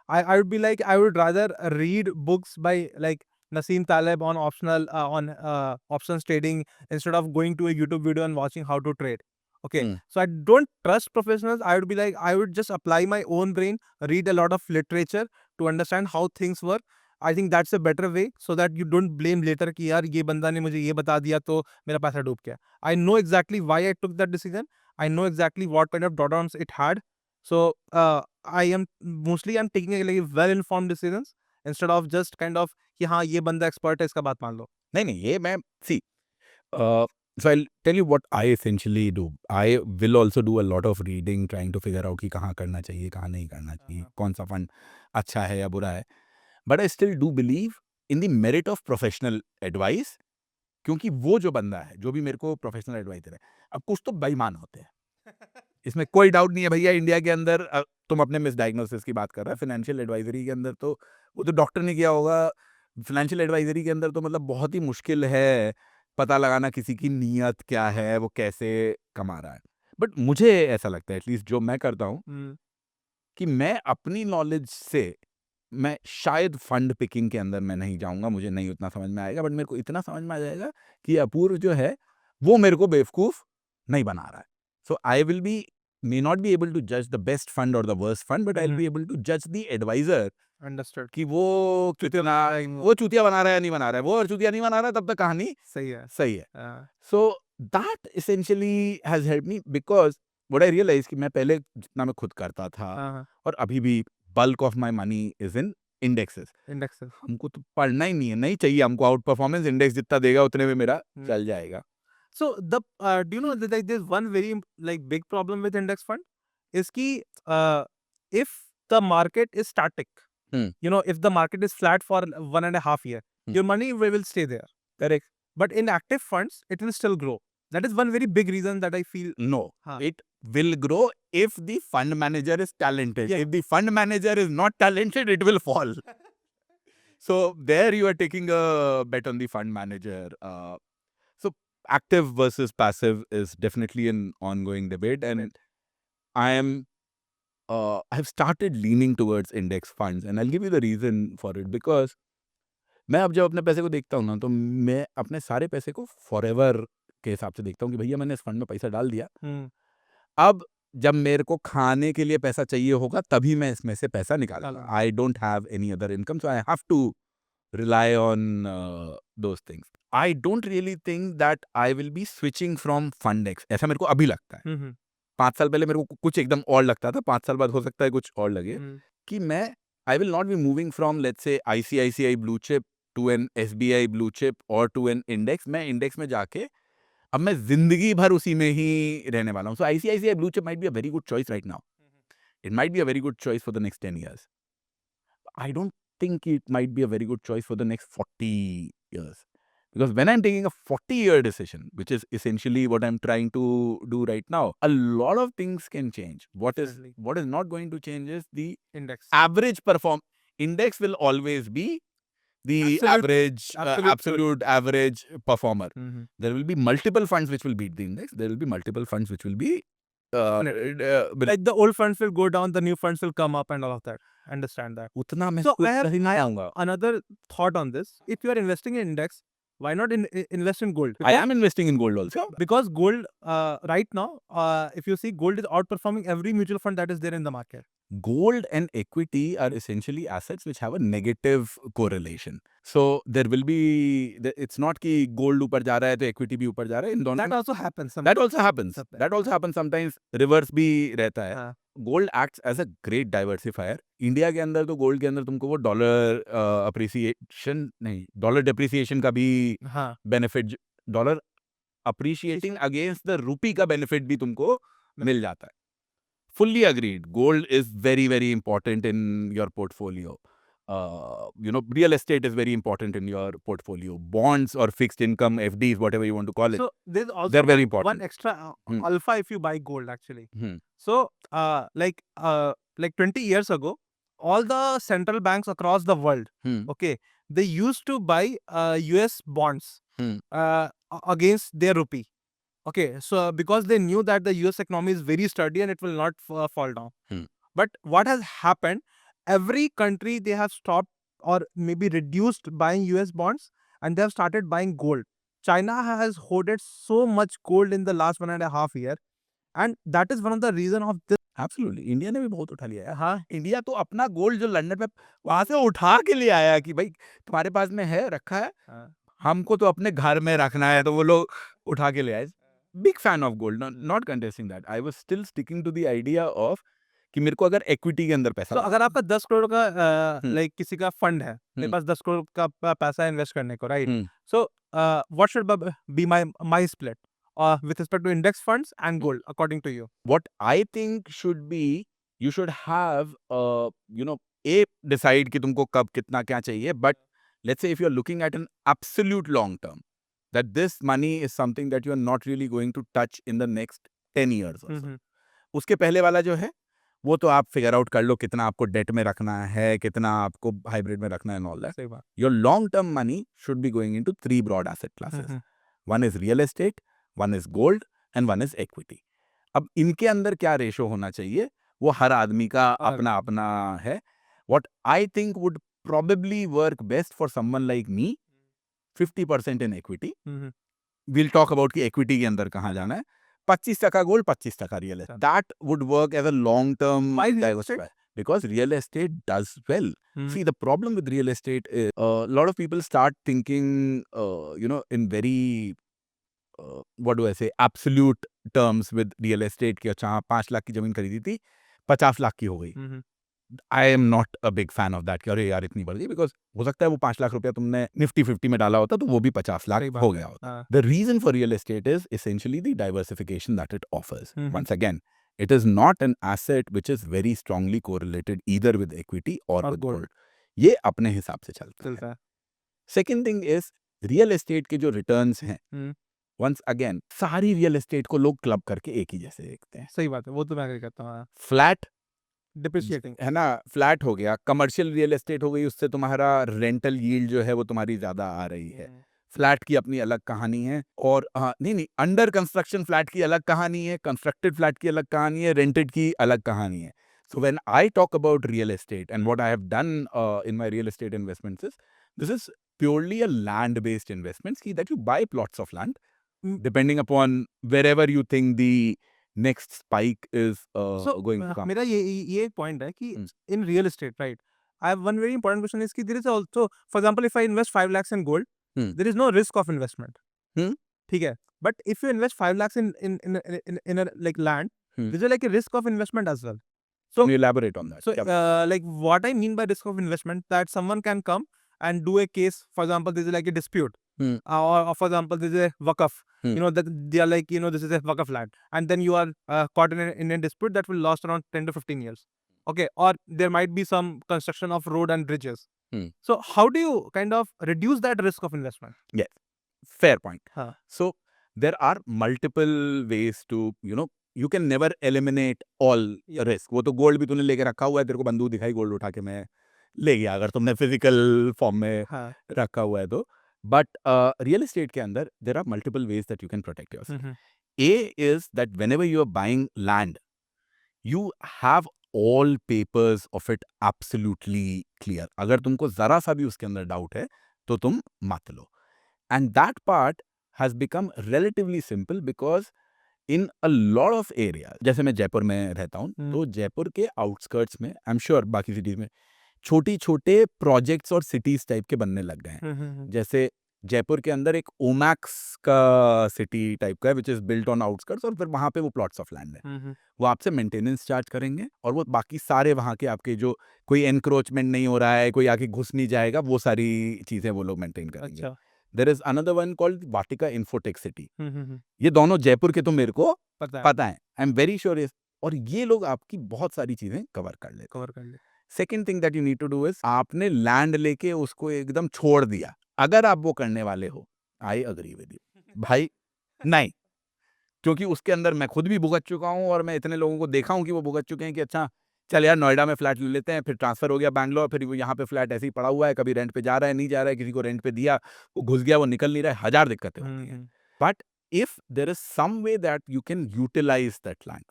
I would be like, I would rather read books by like Nassim Taleb on options trading instead of going to a YouTube video and watching how to trade। Okay. So I don't trust professionals। I would be like, I would just apply my own brain, read a lot of literature to understand how things work। I think that's a better way, so that you don't blame later कि यार ये बंदा ने मुझे ये बता दिया तो मेरा पैसा डूब गया। I know exactly why I took that decision। I know exactly what kind of drawdowns it had। So I am taking a like well-informed decisions instead of just kind of कि हाँ ये बंदा expert है, इसका बात मान लो। नहीं, ये मैं see. So I'll tell you what I essentially do. I will also do a lot of reading, trying to figure out कि कहाँ करना चाहिए, कहाँ नहीं करना चाहिए, कौन सा फंड अच्छा है या बुरा है. But I still do believe in the merit of professional advice, क्योंकि वो जो बंदा है, जो भी मेरे को प्रोफेशनल एडवाइजर है, अब कुछ तो बेईमान होते हैं, इसमें कोई डाउट नहीं है भैया। इंडिया के अंदर तुम अपने मिसडायग्नोसिस की बात कर रहे हो, फाइनेंशियल एडवाइजरी के अंदर तो वो तो डॉक्टर ने किया होगा। फाइनेंशियल एडवाइजरी के अंदर तो मतलब बहुत ही मुश्किल है पता लगाना किसी की नीयत क्या है, वो कैसे कमा रहा है। बट मुझे ऐसा लगता है, एटलीस्ट जो मैं करता हूँ, कि मैं अपनी नॉलेज से, मैं शायद फंड पिकिंग के अंदर मैं नहीं जाऊंगा, मुझे नहीं उतना समझ में आएगा, बट मेरे को इतना समझ में आ जाएगा कि अपूर्व जो है वो मेरे को बेवकूफ नहीं बना रहा है। So I will be may not be able to judge the best fund or the worst fund, but I'll be able to judge the advisor Understood. कि वो कितना वो चूतिया बना रहा है या नहीं बना रहा है, वो अगर चूतिया नहीं बना रहा है तब तक कहानी सही है. सही है. हाँ. So that essentially has helped me because what I realized कि मैं पहले जितना मैं खुद करता था हाँ. और अभी भी bulk of my money is in indexes. Indexes. हमको तो पढ़ना ही नहीं है, नहीं चाहिए हमको. आउट परफॉर्मेंस इंडेक्स जितना देगा उतने में मेरा चल जाएगा. So the do you know that like there's one very like big problem with index fund is कि if the market is static, you know, if the market is flat for 1.5 year, your money will stay there. Correct. But in active funds, it will still grow. That is one very big reason that I feel. No, हाँ. it will grow if the fund manager is talented. Yeah. If the fund manager is not talented, it will fall. So there you are taking a bet on the fund manager. So active versus passive is definitely an ongoing debate, and I have started leaning towards index funds, and I'll give you the reason for it because मैं अब जब अपने पैसे को देखता हूँ ना तो मैं अपने सारे पैसे को फॉरएवर के हिसाब से देखता हूँ कि भैया मैंने इस फंड में पैसा डाल दिया. अब जब मेरे को खाने के लिए पैसा चाहिए होगा तभी मैं इसमें से पैसा निकालूंगा. I don't have any other income, so I have to rely on those things. I don't really think that I will be switching from Fundex. ऐसा मेरे को अभी लगता है. 5 साल पहले मेरे को कुछ एकदम और लगता था. 5 साल बाद हो सकता है कुछ और लगे कि मैं I will not be moving from let's say ICICI blue chip to an SBI blue chip or to an index. मैं index में जाके अब मैं जिंदगी भर उसी में ही रहने वाला हूँ. So ICICI blue chip might be a very good choice right now. It might be a very good choice for the next 10 years. I don't think it might be a very good choice for the next 40 years. Because when I'm taking a 40-year decision, which is essentially what I'm trying to do right now, a lot of things can change. What is not going to change is the Index. average perform. Index will always be the absolute average performer. There will be multiple funds which will beat the index. There will be multiple funds which will be like the old funds will go down, the new funds will come up and all of that. Understand that. उतना मैं So I have आऊंगा. another thought on this. If you are investing in index, why not invest in gold? I am investing in gold also. Because gold right now, if you see, gold is outperforming every mutual fund that is there in the market. Gold and equity are essentially assets which have a negative correlation. So there will be, it's not कि gold ऊपर जा रहा है तो equity भी ऊपर जा रहा है. इन दोनों That also happens. That also happens. That also happens sometimes. Reverse भी रहता है. Gold acts as a great diversifier. India के अंदर तो गोल्ड के अंदर तुमको वो डॉलर अप्रिसिएशन नहीं, डॉलर डेप्रिसिएशन का भी benefit, dollar appreciating against the rupee का बेनिफिट भी तुमको मिल जाता है. Fully agreed. Gold is very, very important in your portfolio. You know, real estate is very important in your portfolio. Bonds or fixed income, FDs, whatever you want to call it. So there's also they're very important. One extra alpha if you buy gold actually. So like 20 years ago, all the central banks across the world, okay, they used to buy US bonds against their rupee. Okay, so because they knew that the US economy is very sturdy and it will not fall down. But what has happened, every country they have stopped or maybe reduced buying US bonds and they have started buying gold. China has hoarded so much gold in the last 1.5 years and that is one of the reason of this. Absolutely. India ने भी बहुत उठा लिया है. हाँ, India तो अपना gold जो लंदन पे वहां से उठा के ले आया कि भाई तुम्हारे पास में है, रखा है, हमको तो अपने घर में रखना है, तो वो लोग उठा के ले आए. Big fan of gold, not contesting that. I was still sticking to the idea of कि मेरे को अगर equity के अंदर पैसा, तो अगर आपका 10 करोड़ का लाइक किसी का फंड है, मेरे पास 10 करोड़ का पैसा इन्वेस्ट करने को, right? So what should be my split with respect to index funds and gold according to you? What I think should be, you should have you know, decide कि तुमको कब कितना क्या चाहिए, but let's say if you're looking at an absolute long term, that this money is something that you are not really going to touch in the next 10 years or so. उसके पहले वाला जो है वो तो आप फिगर आउट कर लो कितना आपको डेट में रखना है, कितना आपको हाइब्रिड में रखना है, and all that. सही बात. Your long term money should be going into 3 broad asset classes. One is real estate, one is gold and one is equity. अब इनके अंदर क्या रेशो होना चाहिए वो हर आदमी का अपना अपना है. What I think would probably work best for someone like me, 50% in equity. We'll talk about कि equity के अंदर कहाँ जाना है. 25% gold, 25% real estate. That would work as a long-term Why real diversifier. estate? Because real estate does well. Hmm. See, the problem with real estate is a lot of people start thinking, in very, what do I say, absolute terms with real estate कि अच्छा हाँ 5 लाख की जमीन खरीदी थी 50 लाख की हो गई. Mhm. I am not a big fan of that कि अरे यार इतनी बढ़ गई, because हो सकता है वो 5 लाख रुपया तुमने निफ्टी 50 में डाला होता तो वो भी 50 लाख सही बात हो है. गया होता. हाँ. The reason for real estate is essentially the diversification that it offers. Mhm. Once again, it is not an asset which is very strongly correlated either with equity or और with gold. gold. ये अपने हिसाब से चलता है. चलता है. Second thing is real estate के जो returns हैं, हम्म. once again सारी real estate को लोग क्लब करके एक ही जैसे देखते हैं. सही बात है, वो तो मैं agree करता हूँ. हाँ. Flat Depreciating. है ना, फ्लैट हो गया, कमर्शियल रियल एस्टेट हो गई, उससे तुम्हारा रेंटल यील्ड जो है वो तुम्हारी ज्यादा आ रही है. फ्लैट की अपनी अलग कहानी है, और नहीं, अंडर कंस्ट्रक्शन फ्लैट की अलग कहानी है, कंस्ट्रक्टेड फ्लैट की अलग कहानी है, रेंटेड की अलग कहानी है. So when I talk about real estate and what I have done in my real estate investments is, this is purely a land-based investment that you buy plots of land depending upon wherever you think the next spike is going to come. मेरा ये point है कि Hmm. in real estate, right? I have one very important question is कि there is also, for example, if I invest 5 lakhs in gold, Hmm. there is no risk of investment. Hmm. ठीक है. But if you invest 5 lakhs in a like land, Hmm. there is like a risk of investment as well. Can you elaborate on that? So, Yeah. like what I mean by risk of investment, that someone can come and do a case. For example, this is like a dispute, Hmm. or for example, this is a waqf. Hmm. You know that they are like, this is a waqf land, and then you are caught in a dispute that will last around 10 to 15 years. Okay, or there might be some construction of road and bridges. Hmm. So, how do you kind of reduce that risk of investment? Yes, fair point. Huh. So there are multiple ways to, you can never eliminate all risk. वो तो gold भी तूने लेके रखा हुआ है, तेरे को बंदूक दिखाई, गोल्ड उठा के मैं ले गया, अगर तुमने फिजिकल फॉर्म में हाँ. रखा हुआ है तो. बट रियल एस्टेट के अंदर there are multiple ways that you can protect yourself. Mhm. A is that whenever you are buying land, you have all papers of it absolutely clear. अगर तुमको जरा सा भी उसके अंदर डाउट है तो तुम मत लो. And that part has become relatively simple because in a lot of areas, जैसे मैं जयपुर में रहता हूँ, तो जयपुर के आउटस्कर्ट्स में, आई एम श्योर बाकी सिटीज में छोटी छोटे प्रोजेक्ट्स और सिटीज टाइप के बनने लग गए हैं. जैसे जयपुर के अंदर एक ओमैक्स का सिटी टाइप का है which is built on outskirts, और फिर वहां पे वो प्लॉट्स ऑफ लैंड है. वो आपसे मेंटेनेंस चार्ज करेंगे, और वो बाकी सारे वहां के आपके जो कोई एनक्रोचमेंट नहीं हो रहा है, कोई आके घुस नहीं जाएगा, वो सारी चीजें वो लोग मेंटेन करेंगे. अच्छा. There is another one called Vatika Infotech City. Hmm. ये दोनों जयपुर के तो मेरे को पता है. पता है, आई एम वेरी श्योर. और ये लोग आपकी बहुत सारी चीजें कवर कर लेते. कवर कर ले. Second thing that you need to do is, आपने लैंड लेके उसको एकदम छोड़ दिया, अगर आप वो करने वाले हो, आई अग्री विद यू भाई, नहीं, क्योंकि उसके अंदर मैं खुद भी भुगत चुका हूं, और मैं इतने लोगों को देखा हूं कि वो भुगत चुके हैं कि अच्छा चल यार नोएडा में फ्लैट ले लेते हैं, फिर ट्रांसफर हो गया बैंगलोर, फिर वो यहाँ पे फ्लैट ऐसे ही पड़ा हुआ है, कभी रेंट पे जा रहा है, नहीं जा रहा है, किसी को रेंट पे दिया, वो घुस गया, वो निकल नहीं रहा है, हजार दिक्कतें होती हैं. But if there is some way that you can utilise that land,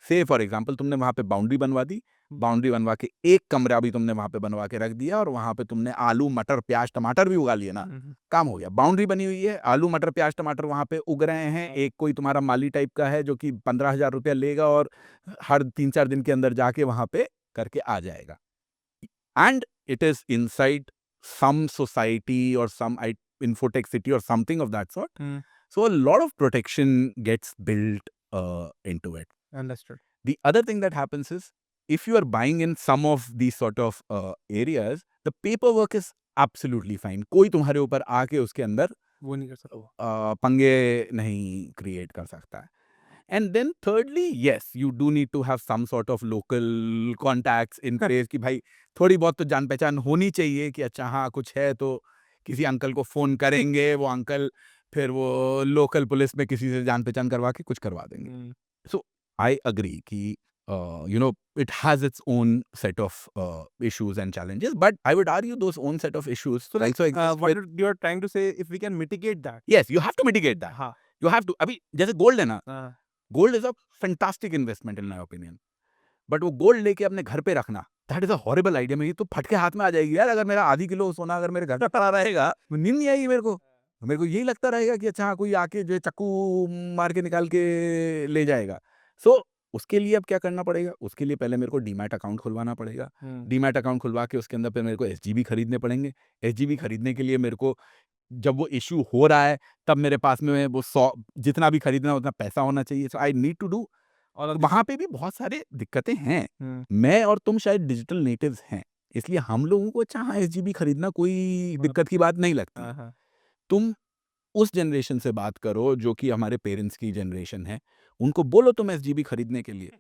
say for example तुमने वहां पे बाउंड्री बनवा दी, बाउंड्री बनवा के एक कमरा भी तुमने वहां पे बनवा के रख दिया, और वहां पे तुमने आलू मटर प्याज टमाटर भी उगा लिए ना, काम हो गया. बाउंड्री बनी हुई है, आलू मटर प्याज टमाटर वहां पे उग रहे हैं. एक कोई तुम्हारा माली टाइप का है जो कि 15,000 रुपया लेगा और हर 3-4 दिन के अंदर जाके वहां पे करके आ जाएगा. And it is inside some society और सम इन्फोटेक सिटी और something of that sort. So a lot of protection gets built into it. Understood. The other thing that happens is, if you are buying in some of these sort of areas, the paperwork is absolutely fine. कोई तुम्हारे ऊपर आके उसके अंदर वो नहीं कर सकता. पंगे नहीं क्रिएट कर सकता है. And then thirdly, yes, you do need to have some sort of local contacts in place कि भाई थोड़ी बहुत तो जान पहचान होनी चाहिए कि अच्छा हाँ कुछ है तो किसी अंकल को फोन करेंगे, वो अंकल फिर वो लोकल पुलिस में किसी से जान पहचान करवा के कुछ करवा देंगे. So I agree कि it has its own set of issues and challenges, but I would argue those own set of issues So like, also exist what with, you are trying to say, if we can mitigate that. yes, you have to mitigate that. हाँ. You have to. अभी जैसे gold है ना, हाँ. Gold is a fantastic investment in my opinion, but वो gold लेके अपने घर पे रखना, that is a horrible idea. मेरी तो फट के हाथ में आ जाएगी यार, अगर मेरा आधी किलो सोना अगर मेरे घर पे पड़ा रहेगा, नींद नहीं आएगी मेरे को. मेरे को यही लगता रहेगा कि अच्छा कोई आके जो है चाकू मार के निकाल के ले जाएगा। सो उसके लिए अब क्या करना पड़ेगा? उसके लिए पहले मेरे को डीमैट अकाउंट खुलवाना पड़ेगा। डीमैट अकाउंट खुलवा के उसके अंदर फिर मेरे को एसजीबी खरीदने पड़ेंगे। एसजीबी खरीदने के लिए मेरे को जब वो इश्यू हो रहा है तब मेरे पास में वो 100 जितना भी खरीदना उतना पैसा होना चाहिए। सो आई नीड टू डू। और वहाँ पे भी बहुत सारे दिक्कतें हैं। हम्म, मैं और तुम शायद डिजिटल नेटिव्स हैं, इसलिए हम लोगों को अच्छा हाँ, एसजीबी खरीदना कोई दिक्कत की बात नहीं लगती। हाँ, हाँ, तुम उस जनरेशन से बात करो जो कि हमारे पेरेंट्स की जनरेशन है, उनको बोलो तुम एसजीबी खरीदने के लिए,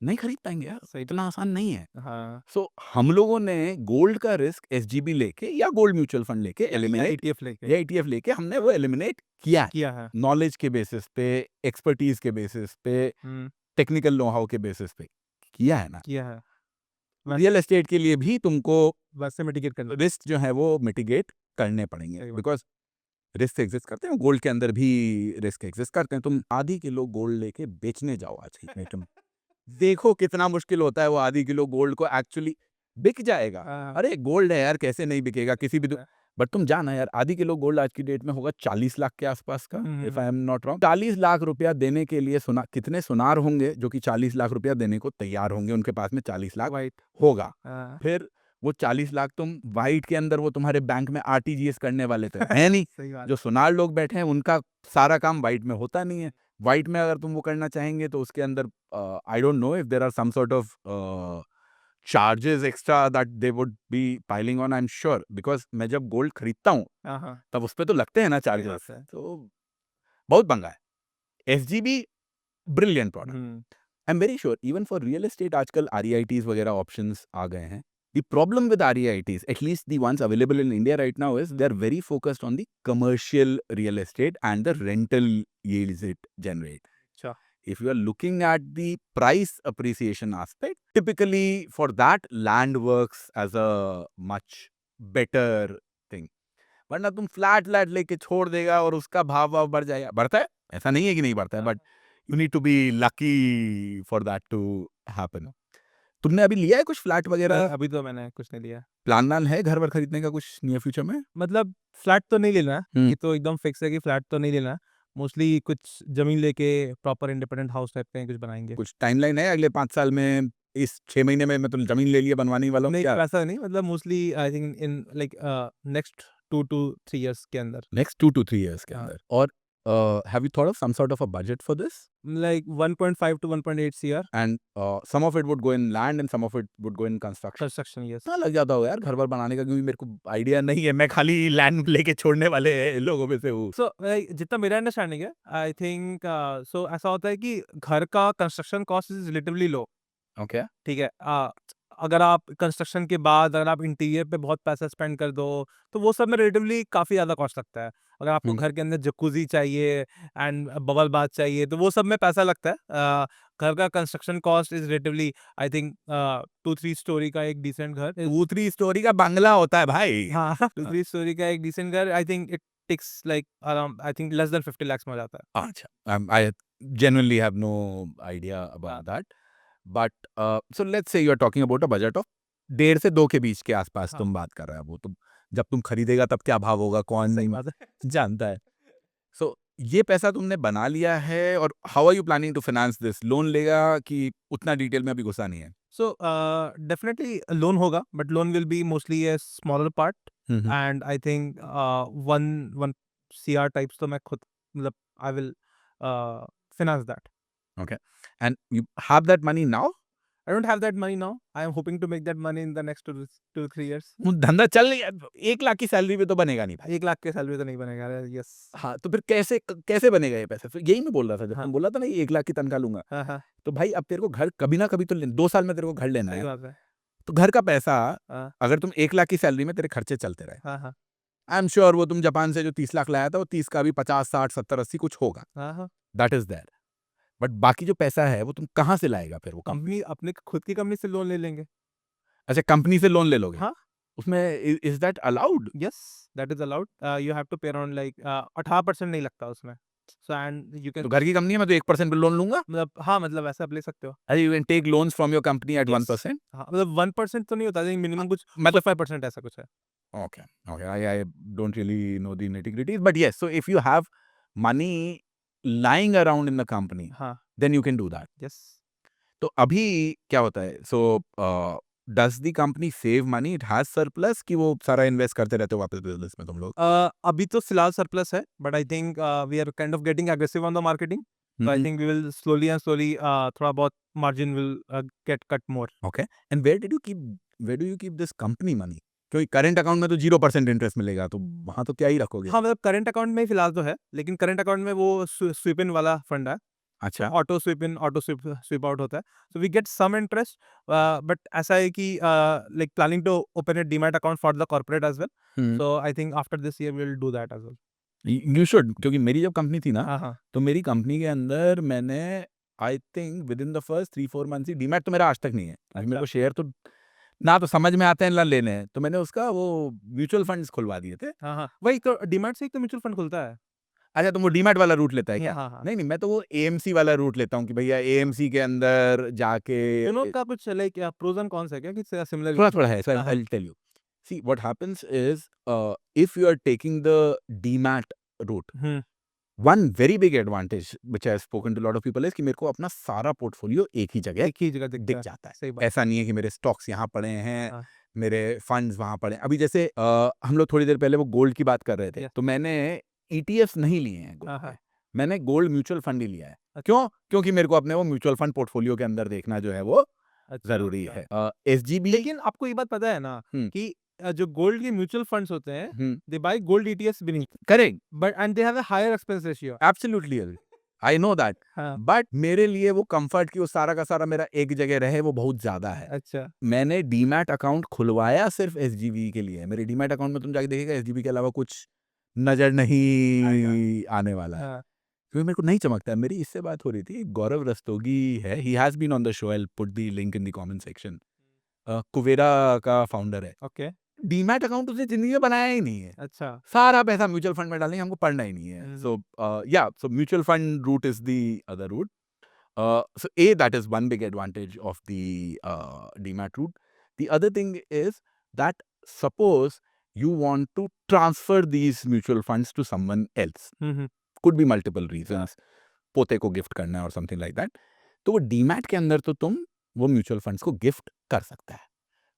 नहीं खरीद पाएँगे यार, सही। इतना आसान नहीं है। हाँ, सो हम लोगों ने गोल्ड का रिस्क एसजीबी लेके या गोल्ड म्यूचुअल फंड लेके एलिमिनेट ETF लेके या ईटीएफ लेके हमने वो एलिमिनेट किया है। किया है। नॉलेज के बेसिस पे, एक्सपर्टीज़ के बेसिस पे, टेक्निकल नो हाउ के बेसिस पे किया है ना। किया है। रियल एस्टेट के लिए भी तुमको वैसे मिटिगेट करना। रिस्क जो है वो मिटिगेट करने पड़ेंगे, सही बात। बिकॉज़ रिस्क एग्जिस्ट करते हैं, गोल्ड के अंदर भी रिस्क एग्जिस्ट करते हैं। तुम आधी किलो गोल्ड लेके बेचने जाओ आज की डेट में, देखो कितना मुश्किल होता है वो आधी किलो गोल्ड को एक्चुअली बिक जाएगा। हाँ, अरे गोल्ड है यार, कैसे नहीं बिकेगा किसी भी बट तुम जाना यार, आधी किलो गोल्ड आज की डेट में होगा 40 लाख के आसपास का, if I am not wrong. 40 lakh रुपया देने के लिए सुना कितने सुनार होंगे जो कि 40 लाख रुपया देने को तैयार होंगे, उनके पास में 40 लाख वाइट। होगा। हाँ, फिर वो 40 लाख तुम वाइट के अंदर वो तुम्हारे बैंक में आरटीजीएस करने वाले थे, है नहीं? सही बात। जो सुनार लोग बैठे हैं उनका सारा काम वाइट में होता नहीं है। वाइट में अगर तुम वो करना चाहेंगे तो उसके अंदर I don't know if there are some sort of charges extra that they would be piling on, I am sure, because मैं जब गोल्ड खरीदता हूँ हाँ, हाँ, तब उसपे तो लगते हैं ना सही चार्जेस। बात है। तो बहुत पंगा है। SGB brilliant product. I am very sure even for real estate आजकल आरईआईटीज वगैरह ऑप्शंस आ गए हैं। The problem with REITs, at least the ones available in India right now, is they're very focused on the commercial real estate and the rental yields it generate. अच्छा। If you are looking at the price appreciation aspect, typically for that land works as a much better thing. वरना तुम flat लेके छोड़ देगा और उसका भाव वाव बढ़ जाएगा। बढ़ता है, ऐसा नहीं है कि नहीं बढ़ता है, but you need to be lucky for that to happen. तुमने अभी लिया है कुछ फ्लैट वगैरह? अभी तो मैंने कुछ नहीं लिया। प्लान है घर वर खरीदने का कुछ नियर फ्यूचर में? मतलब फ्लैट तो नहीं लेना है, हुँ। ये तो एकदम फिक्स है कि फ्लैट तो नहीं लेना है। मोस्टली कुछ ज़मीन लेके प्रॉपर इंडिपेंडेंट हाउस टाइप का ही कुछ बनाएँगे। कुछ टाइमलाइन है अगले 5 साल में, इस 6 महीने में मैं तो ज़मीन ले लिया बनवाने वाला हूँ नहीं, क्या? वैसा नहीं, मतलब mostly I think in like next 2 to 3 years के अंदर। नेक्स्ट 2 टू 3 इयर्स के हाँ। अंदर। और have you thought of some sort of a budget for this? Like 1.5 to 1.8 CR and some of it would go in land and some of it would go in construction. Construction, yes. कितना लग जाता होगा यार घर वर बनाने का, क्योंकि मेरे को आइडिया नहीं है, मैं खाली लैंड लेके छोड़ने वाले लोगों में से हूँ। सो लाइक जितना मेरा अंडरस्टैंडिंग है, आई थिंक सो ऐसा होता है कि घर का construction cost is relatively low. Okay. ठीक है। अगर आप कंस्ट्रक्शन के बाद अगर आप इंटीरियर पे बहुत पैसा स्पेंड कर दो, तो वो सब में रिलेटिवली काफ़ी ज़्यादा कॉस्ट लगता है। अगर आपको हुँ। घर के अंदर जकूज़ी चाहिए एंड बबल बाथ चाहिए, तो वो सब में पैसा लगता है। घर का construction cost is relatively I think 2-3 story का एक डिसेंट घर 2-3 स्टोरी का बंगला होता है भाई। हाँ, 2-3 स्टोरी का एक डिसेंट घर I think it takes like around I think less than 50 lakhs में हो जाता है। अच्छा, I genuinely have no idea about हाँ। that. But so let's say you are talking about a budget of 1.5 से 2 के बीच के आसपास हाँ। तुम बात कर रहे हो। वो तुम जब तुम खरीदेगा तब क्या भाव होगा कौन सही नहीं बात है। जानता है। सो ये पैसा तुमने बना लिया है और how are you planning to finance this? Loan लेगा कि उतना डिटेल में अभी घुसा नहीं है? So definitely लोन होगा, but loan will be mostly a smaller part hmm, hmm. and I think 1 CR types तो मैं खुद मतलब I will finance that. Okay. And you have that money now? I don't have that money now. I am hoping to make that money in the next 2-3 years. वो धंधा चल नहीं है, 1 लाख की सैलरी पे तो बनेगा नहीं भाई। 1 लाख के सैलरी तो नहीं बनेगा। यस। हाँ, तो फिर कैसे बनेगा ये पैसा? फिर यही मैं बोल रहा था जब हाँ। तुम बोला था ना ये 1 लाख की तनख्वाह लूँगा। हाँ, हाँ, तो भाई अब तेरे को घर कभी ना कभी तो 2 साल में तेरे को घर लेना सही है। बात है। तो घर का पैसा हाँ, अगर तुम 1 लाख की सैलरी में तेरे खर्चे चलते रहे, हाँ, हाँ, आई एम श्योर वो तुम जापान से जो 30 लाख लाया था वो 30 का भी 50, 60, 70, 80 कुछ होगा। हाँ, हाँ। That is there. बट बाकी जो पैसा है वो तुम कहाँ से लाएगा फिर वो कंपनी? कंपनी अपने खुद की कंपनी से लोन ले लेंगे। अच्छा, कंपनी से लोन ले लोगे? हाँ। उसमें is that allowed? Yes, that is allowed. You have to pay around like 18% नहीं लगता उसमें। So and you तो can घर की कंपनी है, मैं तो 1% पे लोन लूंगा. मतलब हाँ मतलब ऐसे आप ले सकते हो. अरे you can take loans from your company at Yes. 1%. हाँ मतलब 1% तो नहीं होता, लेकिन मिनिमम कुछ मतलब 5% ऐसा कुछ है. Okay. Okay. I don't really know the nitty-gritties, but yes. So if you have money lying around in the company, हाँ. then you can do that. Yes. तो अभी क्या होता है? So does the company save money? It has surplus कि वो सारा invest करते रहते हो वापस बिजनेस में तुम लोग? अभी तो फिलहाल सरप्लस है, but I think we are kind of getting aggressive on the marketing. So I Mhm. think we will slowly and slowly थोड़ा बहुत margin will get cut more. Okay. And where do you keep this company money? क्योंकि current account में तो 0% interest मिलेगा, तो वहां तो क्या ही रखोगे? हाँ मतलब करंट अकाउंट में ही फिलहाल तो है, लेकिन करंट अकाउंट में वो स्वीप इन वाला फंड है. अच्छा. Auto sweep in auto sweep out होता है. So we get some interest, but ऐसा है कि like planning to open a demat account for the corporate as well. Hmm. So I think after this year we will do that as well. You should, क्योंकि मेरी जब company थी ना, हाँ हाँ. तो मेरी कंपनी के अंदर मैंने I think with in the first 3-4 months he, demat तो मेरा आज तक नहीं है, अभी मेरे को शेयर तो ना तो समझ में आते हैं ना लेने हैं, तो मैंने उसका वो म्यूचुअल फंड्स खुलवा दिए थे. हाँ हाँ वही तो डीमैट से ही तो म्यूचुअल फंड खुलता है. अच्छा, तुम वो डीमैट वाला रूट लेता है क्या? हाँ हाँ. नहीं, मैं तो वो एएमसी वाला रूट लेता हूँ कि भैया एएमसी के अंदर जाके दोनों का कुछ लाइक प्रोज एंड कॉन्स है क्या कि सिमिलर? थोड़ा-थोड़ा है. So हाँ, हाँ. I'll tell you. See, what happens is, if you are taking the demat route, hmm. one very big advantage which I have spoken to a lot of people is कि मेरे को अपना सारा portfolio एक ही जगह एक ही जगह दिख दिखता है. जाता है. सही बात. ऐसा नहीं है कि मेरे स्टॉक्स यहाँ पड़े हैं, हाँ. मेरे फंड्स वहाँ पड़े हैं. अभी जैसे हम लोग थोड़ी देर पहले वो गोल्ड की बात कर रहे थे, Yes. तो मैंने ईटीएफ्स नहीं लिए हैं गोल्ड हाँ, के. हाँ. मैंने गोल्ड म्यूचुअल फंड ही लिया है. अच्छा. क्यों? क्योंकि मेरे को अपने वो म्यूचुअल फंड पोर्टफोलियो के अंदर देखना जो है वो अच्छा, ज़रूरी अच्छा. है. एसजीबी. लेकिन आपको ये बात पता है ना हम्म. कि जो गोल्ड के म्यूचुअल फंड्स होते हैं, hmm. They buy gold ETFs beneath, correct. But and they have a higher expense ratio. Absolutely. I know that. हाँ. बट मेरे लिए वो कंफर्ट कि वो सारा का सारा मेरा एक जगह रहे, वो बहुत ज्यादा है. अच्छा. मैंने डीमैट अकाउंट खुलवाया सिर्फ एसजीबी के लिए. मेरे डीमैट अकाउंट में तुम जाके देखिएगा, एसजीबी के अलावा कुछ नजर नहीं आने वाला है, हाँ. क्योंकि मेरे को नहीं चमकता है. मेरी इससे बात हो रही थी, गौरव रस्तोगी है, he has been on the show, I will put the link in the comment section. Kuvera का फाउंडर है. ओके. डीमैट अकाउंट उसने जिंदगी में बनाया ही नहीं है. अच्छा. सारा पैसा म्यूचुअल फंड में डालेंगे, हमको पढ़ना ही नहीं है. Hmm. So mutual fund route is the other route. So that is one big advantage of the DMAT route. The other thing is that suppose you want to transfer these mutual funds to someone else. Hmm. Could be multiple reasons. पोते को gift करना है और something like that. तो वो demat के अंदर तो तुम वो म्यूचुअल फंड्स को गिफ्ट कर सकता है.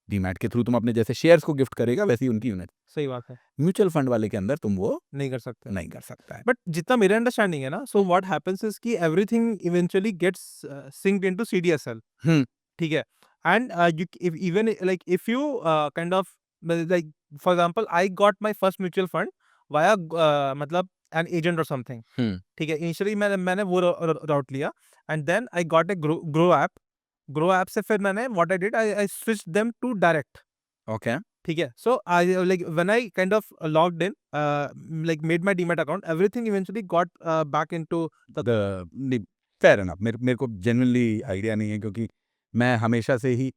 डीमैट के थ्रू तुम अपने जैसे शेयर्स को गिफ्ट करेगा, वैसे ही उनकी यूनिट. सही बात है. म्यूचुअल फंड वाले के अंदर तुम वो नहीं कर सकते. नहीं कर सकता है. बट जितना मेरा अंडरस्टैंडिंग है ना, सो व्हाट हैपेंस इज कि everything eventually gets synced into CDSL. Hmm. ठीक है. And you even like if you kind of like for example I got my first mutual fund via मतलब an agent और something. Hmm. ठीक है. Initially मैंने वो route लिया, and then I got a Groww app से फिर मैंने what I did, I switched them to direct. Okay. ठीक है. So I like when I kind of logged in like made my demat account, everything eventually got back into the fair enough. मेरे को genuinely idea नहीं है, क्योंकि मैं हमेशा से ही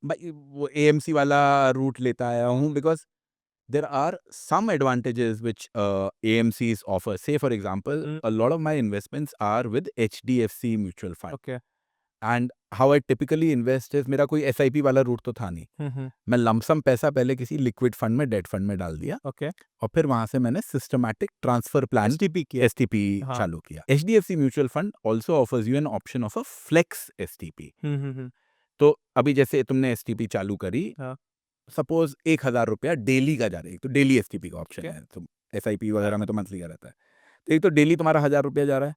वो एएमसी वाला रूट लेता आया हूँ, because there are some advantages which AMCs offer. Say for example, a lot of my investments are with HDFC mutual fund. Okay. And how I typically invest is, मेरा कोई SIP वाला root तो था नहीं. मैं लमसम पैसा पहले किसी लिक्विड फंड में, डेट फंड में डाल दिया, ओके. और फिर वहां से मैंने सिस्टमैटिक ट्रांसफर प्लान एसटीपी की. STP हाँ. चालू किया. HDFC mutual fund also offers you an option of a flex STP. तो अभी जैसे तुमने STP चालू करी, हाँ. सपोज 1,000 रुपया डेली का जा रहा है, तो डेली एसटीपी का ऑप्शन Okay. है. तो SIP वगैरह में तो मंथली का रहता है. तो एक तो डेली तुम्हारा 1,000 रुपया जा रहा है.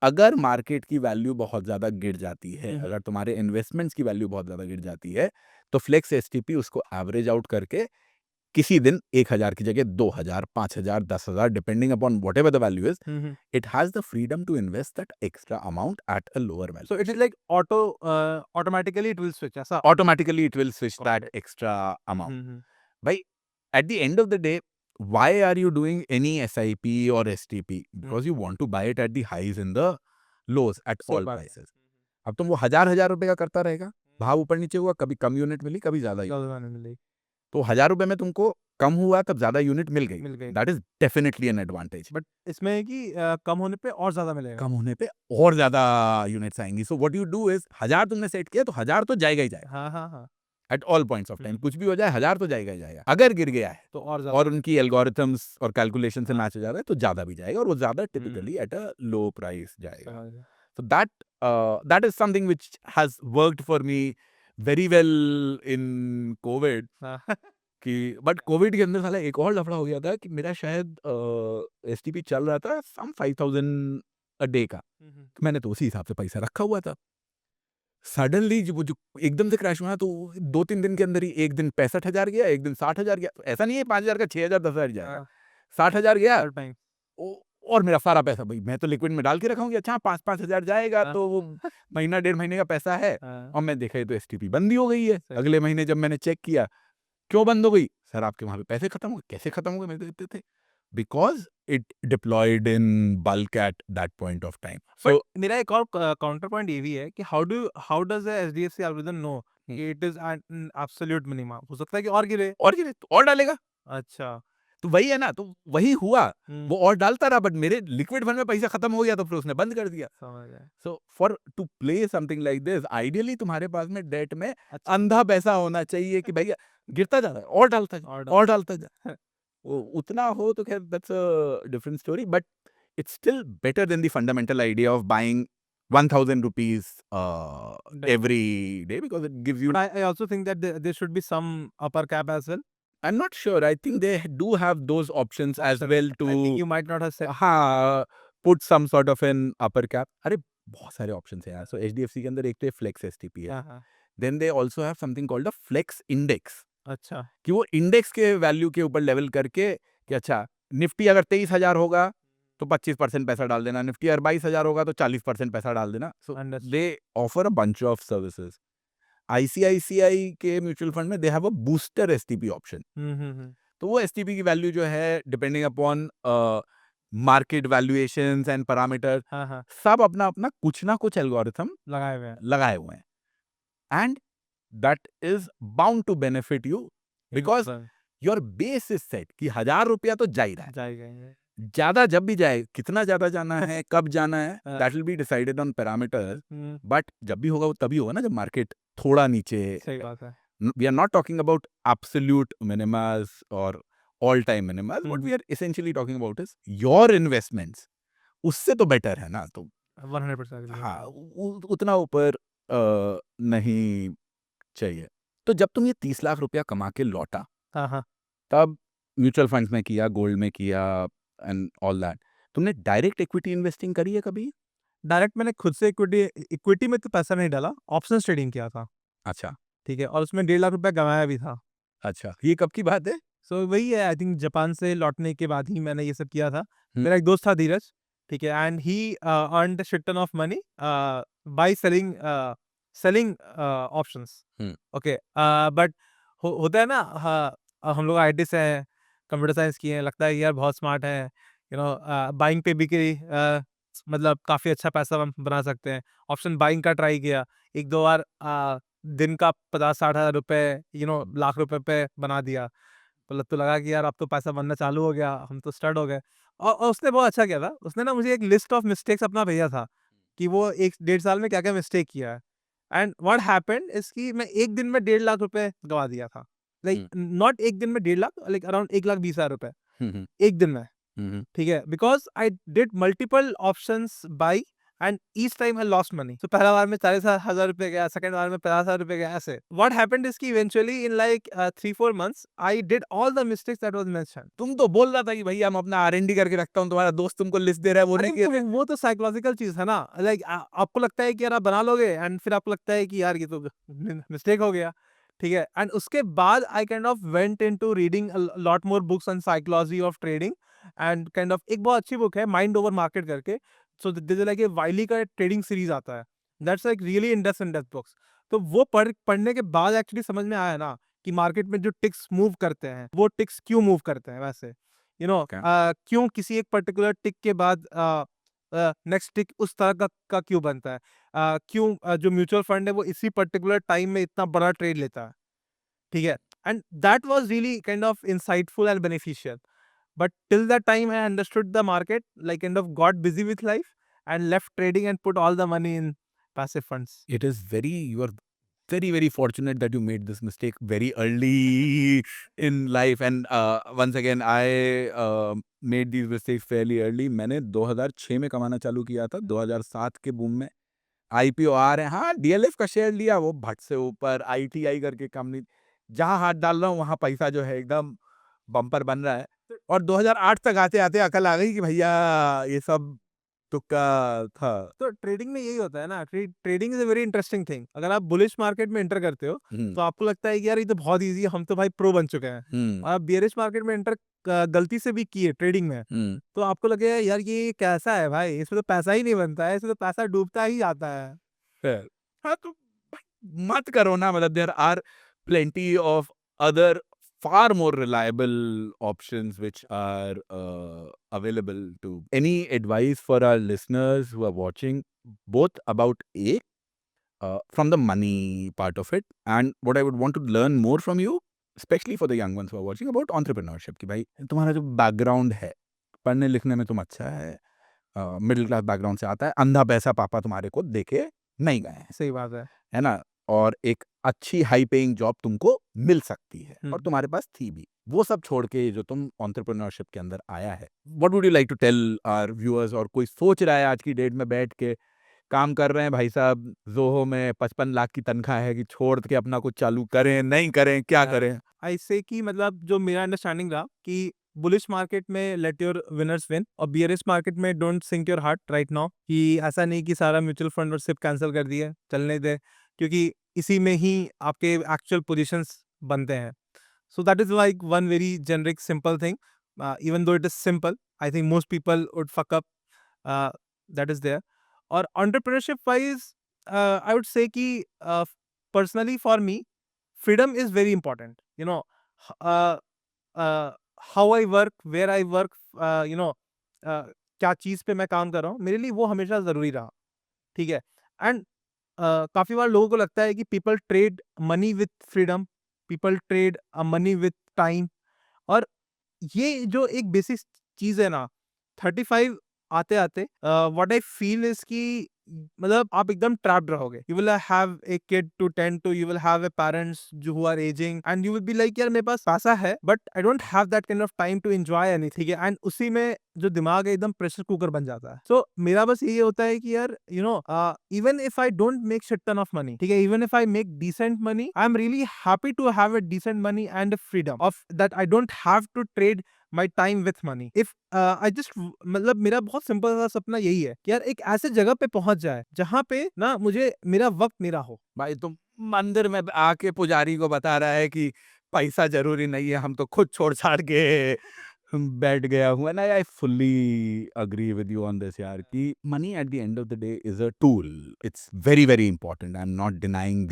अगर मार्केट की वैल्यू बहुत ज्यादा गिर जाती है, अगर तुम्हारे इन्वेस्टमेंट्स की वैल्यू बहुत ज्यादा गिर जाती है, तो फ्लेक्स STP उसको एवरेज आउट करके किसी दिन 1,000 की जगह 2,000, 5,000, 10,000, depending upon what ever the value is, it has the freedom to invest that extra amount at a lower value. So it is like automatically it will switch. ऐसा. Automatically it will switch that extra amount. By at the end of the day, why are you doing any SIP or STP? Because you want to buy it at the highs and the lows at सही all बात है. prices. अब तुम वो 1,000 रुपए का करता रहेगा, भाव ऊपर नीचे हुआ, कभी कम यूनिट मिली, कभी ज्यादा ज़्यादा नहीं मिलेगी. तो 1,000 रुपए में तुमको कम हुआ तब ज्यादा यूनिट मिल गई, मिल गई। That is definitely an advantage. But इसमें है कि कम होने पे और ज़्यादा मिलेगा। कम होने पे और ज्यादा यूनिट्स आएंगी। So what you do is 1000 तुमने सेट किया तो 1000 तो जाएगा ही जाएगा हाँ, हाँ, हाँ। At all points of time. हुँ। कुछ भी हो जाए 1000 तो जाएगा ही जाएगा। अगर गिर गया है तो और ज़्यादा। और उनकी एल्गोरिथम्स और कैलकुलेशन से हाँ। मैच हो जा रहा है तो ज्यादा भी जाएगा, और वो ज्यादा हुँ। Typically at a low price जाएगा। समझ गया। So that is something which has worked for me very well in COVID. हाँ। कि बट कोविड के अंदर साला एक और लफड़ा हो गया था कि मेरा शायद एसटीपी चल रहा था सम 5000 अ डे का। हुँ, हुँ। मैंने तो उसी हिसाब से पैसा रखा हुआ था। सडनली वो जो एकदम से क्रैश हुआ तो 2-3 दिन के अंदर ही एक दिन 65,000 गया, एक दिन 60,000 गया। ऐसा नहीं है 5,000 का 6,000 10,000 जाएगा, हाँ। 60,000 गया। हर टाइम। और मेरा सारा पैसा भाई मैं तो लिक्विड में डाल के रखा हूँ कि अच्छा 5-5 हज़ार जाएगा हाँ। तो वो महीना 1.5 महीने का पैसा है। हाँ। और मैं देखा ये तो एसटीपी बंद ही हो गई है। सही। अगले महीने जब मैंने चेक किया, क्यों बंद हो गई? सर आपके वहाँ पे पैसे खत्म हो गए। कैसे खत्म हो गए? मैं देते थे because it deployed in bulk at that point of time. But so मेरा एक और काउंटर पॉइंट ये भी है कि how does the HDFC algorithm know कि it is an absolute minimum? हो सकता है कि और गिरे। और गिरे तो और डालेगा। अच्छा। तो वही है ना, तो वही हुआ। हुँ। वो और डालता रहा बट मेरे लिक्विड फंड में पैसा खत्म हो गया तो फिर उसने बंद कर दिया। समझ गया। So for to play something like this ideally तुम्हारे पास में डेट में अच्छा। अंधा पैसा होना चाहिए कि भैया गिरता जा रहा है और डालता जा और और डालता जा। वो उतना हो तो खैर that's a different story, but it's still better than the fundamental idea of buying 1000 rupees every day because it gives you. But I also think that there should be some upper cap as well. I'm not sure. I think they do have those options as Option. well I think to you might not have said. हाँ put some sort of an upper cap. अरे बहुत सारे options हैं यार। सो HDFC के अंदर एक तो फ्लेक्स एसटीपी है, हाँ, हाँ। Then they also have something called a flex index अच्छा। कि वो इंडेक्स के वैल्यू के ऊपर लेवल करके कि अच्छा निफ्टी अगर 23,000 होगा तो 25% पैसा डाल देना, निफ्टी अगर 22,000 होगा तो 40% पैसा डाल देना। So Understood. They offer a bunch of services. ICICI के म्यूचुअल फंड में they have a booster STP option. हुँ। तो वो एसटीपी की वैल्यू जो है depending upon market valuations and parameter हाँ, हाँ। सब अपना अपना कुछ ना कुछ एल्गोरिथम लगाए हुए हैं। लगाए हुए हैं, and that is bound to benefit you because बिल्कुल। योर बेस इज सेट कि 1000 रुपया तो जा ही रहा है। जाएगा। ज्यादा जब भी जाए, कितना ज्यादा जाना है, कब जाना है, हाँ। That will be decided on parameters. Hmm. But जब भी होगा वो तभी होगा ना जब मार्केट थोड़ा नीचे। सही बात है। We are not talking about absolute minimas or all time minimas. What hmm. we are essentially talking about is your investments उससे तो बेटर है ना। तो 100% agree। हाँ उतना ऊपर नहीं चाहिए। तो जब तुम ये 30 लाख रुपया कमा के लौटा हाँ, हाँ। तब म्यूचुअल फंड्स में किया, गोल्ड में किया एंड ऑल दैट, तुमने डायरेक्ट इक्विटी इन्वेस्टिंग करी है कभी? डायरेक्ट मैंने खुद से इक्विटी में तो पैसा नहीं डाला, ऑप्शंस ट्रेडिंग किया था, अच्छा ठीक है? और उसमें 1.5 लाख रुपया कमाया भी था। अच्छा, ये कब की बात है? सो वही है, आई थिंक जापान से लौटने के बाद ही मैंने ये सब किया था। हुँ। मेरा एक दोस्त था धीरज, ठीक है? And he earned a shit ton of money by selling options. Hmm. Okay, but होता है ना, हाँ, हम लोग आईटी से हैं, कंप्यूटर साइंस किए हैं, लगता है कि यार बहुत स्मार्ट है, बाइंग पे बिक्री, मतलब काफ़ी अच्छा पैसा हम बना सकते हैं। ऑप्शन बाइंग का ट्राई किया, 1-2 बार दिन का 50-60 हज़ार रुपए, लाख रुपए पे बना दिया। मतलब तो लगा कि यार अब तो पैसा बनना चालू हो गया, हम तो स्टार्ट हो गए। और उसने बहुत अच्छा किया था, उसने ना मुझे एक लिस्ट ऑफ मिस्टेक्स अपना भेजा था, कि वो 1 डेढ़ साल में क्या-क्या मिस्टेक किया है। एंड व्हाट हैपेंड इज़ कि मैं 1 दिन में 1.5 लाख रुपए गँवा दिया था। Like hmm. नॉट 1 दिन में 1.5 लाख, लाइक अराउंड 1,20,000 रुपए, हुँ, हुँ। 1 दिन में। हुँ, हुँ। ठीक है? Because I did multiple options buy and each time I lost money. तो पहला बार में 40,000 रुपए गया, सेकंड बार में 50,000 रुपए गया, ऐसे। व्हाट हैपेंड इज़ कि eventually in like 3-4 months I did all the mistakes that was mentioned. तुम तो बोल रहा था कि भैया मैं अपना आर&डी करके रखता हूँ, तुम्हारा दोस्त तुमको लिस्ट दे रहा है वो नहीं अरे किया। वो तो साइकोलॉजिकल चीज़ है ना, लाइक आपको लगता है कि यार आप बना लोगे एंड फिर आपको लगता है कि यार ये तो मिस्टेक हो गया, ठीक है? एंड उसके बाद I kind of went into reading a lot more books on psychology of trading and kind of एक बहुत अच्छी बुक है माइंड ओवर मार्केट करके। So this is like a Wiley का ट्रेडिंग सीरीज आता है, that's like really in depth books. तो वो पढ़ने के बाद एक्चुअली समझ में आया ना कि मार्केट में जो टिक्स मूव करते हैं वो टिक्स क्यों मूव करते हैं वैसे, क्या? क्यों किसी एक पर्टिकुलर टिक के बाद नेक्स्ट टिक उस तरह का क्यों बनता है, क्यों जो म्यूचुअल फंड है वो इसी पर्टिकुलर टाइम में इतना बड़ा ट्रेड लेता है, ठीक है? And that was really kind of insightful and beneficial. But till that time, I understood the market, like kind of got busy with life and left trading and put all the money in passive funds. It is you are very, very fortunate that you made this mistake very early in life. And once again, I made these mistakes fairly early. मैंने 2006 में कमाना चालू किया था, 2007 के boom में IPO आ रहे हैं, हाँ डीएलएफ का शेयर लिया, वो भट से ऊपर आईटीआई करके कंपनी, जहां हाथ डाल रहा हूँ वहां पैसा जो है एकदम बम्पर बन रहा है। और 2008 तक आते आते अकल आ गई कि भैया ये सब तुक्का था। तो ट्रेडिंग में यही होता है ना, trading is a very interesting thing. अगर आप बुलिश मार्केट में एंटर करते हो तो आपको लगता है कि यार ये तो बहुत इजी है, हम तो भाई प्रो बन चुके हैं। और आप बियरिश मार्केट में एंटर गलती से भी किए ट्रेडिंग में, तो आपको लगेगा यार ये कैसा है भाई, इसमें तो पैसा ही नहीं बनता है, इसमें तो पैसा डूबता ही जाता है। हाँ तो मत करो ना, मतलब there are plenty of other far more reliable options which are available to. Any advice for our listeners who are watching, both about from the money part of it, and what I would want to learn more from you, especially for the young ones who are watching, about entrepreneurship. कि भाई तुम्हारा जो background है, पढ़ने लिखने में तुम अच्छा है, मिडिल क्लास बैकग्राउंड से आता है, अंधा पैसा पापा तुम्हारे को देके नहीं गए हैं, सही बात है ना, और एक अच्छी हाई पेइंग जॉब तुमको मिल सकती है और तुम्हारे पास थी भी, वो सब छोड़ के जो तुम एंटरप्रेन्योरशिप के अंदर आया है, what would you like to tell our viewers? और कोई सोच रहा है आज की डेट में बैठ के, काम कर रहे हैं भाई साहब जोहो में 55 लाख की तनख्वाह है, कि छोड़ के अपना कुछ चालू करें, नहीं करें, क्या करें? ऐसे कि मतलब जो मेरा अंडरस्टैंडिंग रहा कि बुलिश मार्केट में लेट योर विनर्स विन, और बियरिश मार्केट में don't sink your heart right now. कि ऐसा नहीं कि सारा म्यूचुअल फंड और सिप कैंसिल कर दिए, चलने दे, क्योंकि इसी में ही आपके एक्चुअल पोजीशंस बनते हैं। So that is like one very generic simple thing, even though it is simple, I think most people would fuck up, that is there. और entrepreneurship wise I would say कि personally for me freedom is very important, you know. How I work, where I work, क्या चीज पे मैं काम कर रहा हूँ, मेरे लिए वो हमेशा जरूरी रहा, ठीक है। एंड काफी बार लोगों को लगता है कि people trade money with freedom, people trade money with time, और ये जो एक बेसिक चीज है ना, 35 आते आते व्हाट आई फील इज कि मतलब आप एकदम ट्रैप्ड रहोगे। You will have a kid to tend to, you will have a parents जो who are aging, and you will be like यार मेरे पास पैसा है but I don't have that kind of time to enjoy anything, and उसी में जो दिमाग है एकदम प्रेशर कुकर बन जाता है। सो मेरा बस ये होता है कि यार even if I don't make shit ton of money, ठीक है, even if I make decent money, I am really happy to have a decent money and freedom of that I don't have to trade my time with money. If I just, मतलब मेरा बहुत simple सा सपना यही है कि यार एक ऐसे जगह पे पहुंच जाए जहां पे ना मुझे मेरा वक्त मेरा हो। भाई तुम मंदिर में आके पुजारी को बता रहा है कि पैसा जरूरी नहीं है, हम तो खुद छोड़ छाड़ के बैठ गया हूँ। And I fully agree with you on this यार, कि money at the end of the day is a tool, it's very very important, I am not denying the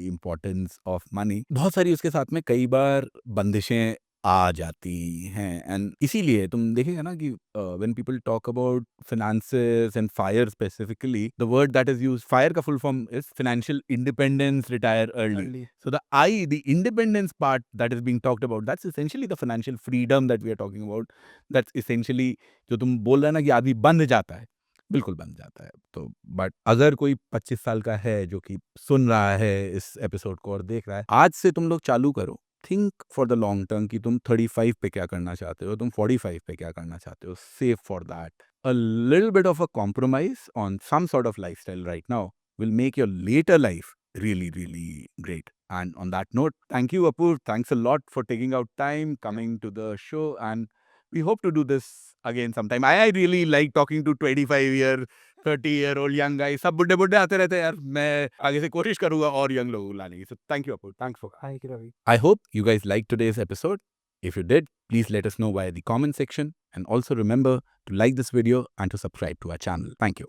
importance of money. बहुत सारी उसके साथ में कई बार बंदिशें आ जाती हैं, एंड इसीलिए तुम देखेगा ना कि when people talk about finances and fire specifically, the word that is used, fire का full form is financial independence, retire early. So the independence part that is being talked about, that's essentially the financial freedom that we are talking about. That's essentially जो तुम बोल रहे हैं ना कि आदमी बंध जाता है, बिल्कुल बंध जाता है। तो बट अगर कोई 25 साल का है जो कि सुन रहा है इस एपिसोड को और देख रहा है, आज से तुम लोग चालू करो, think for the long term कि तुम 35 पे क्या करना चाहते हो, तुम 45 पे क्या करना चाहते हो, save for that. A little bit of a compromise on some sort of lifestyle right now will make your later life really, really great. And on that note, thank you, Apoorv. Thanks a lot for taking out time, coming to the show, and we hope to do this again sometime. I really like talking to 25-year, 30-year-old young guys. सब बुड्ढे बुड्ढे आते रहते हैं यार, मैं आगे से कोशिश करूंगा और young लोगों को लाने की. So thank you, Apoorv. Thanks for coming. Thank you, Ravi. I hope you guys liked today's episode. If you did, please let us know via the comment section, and also remember to like this video and to subscribe to our channel. Thank you.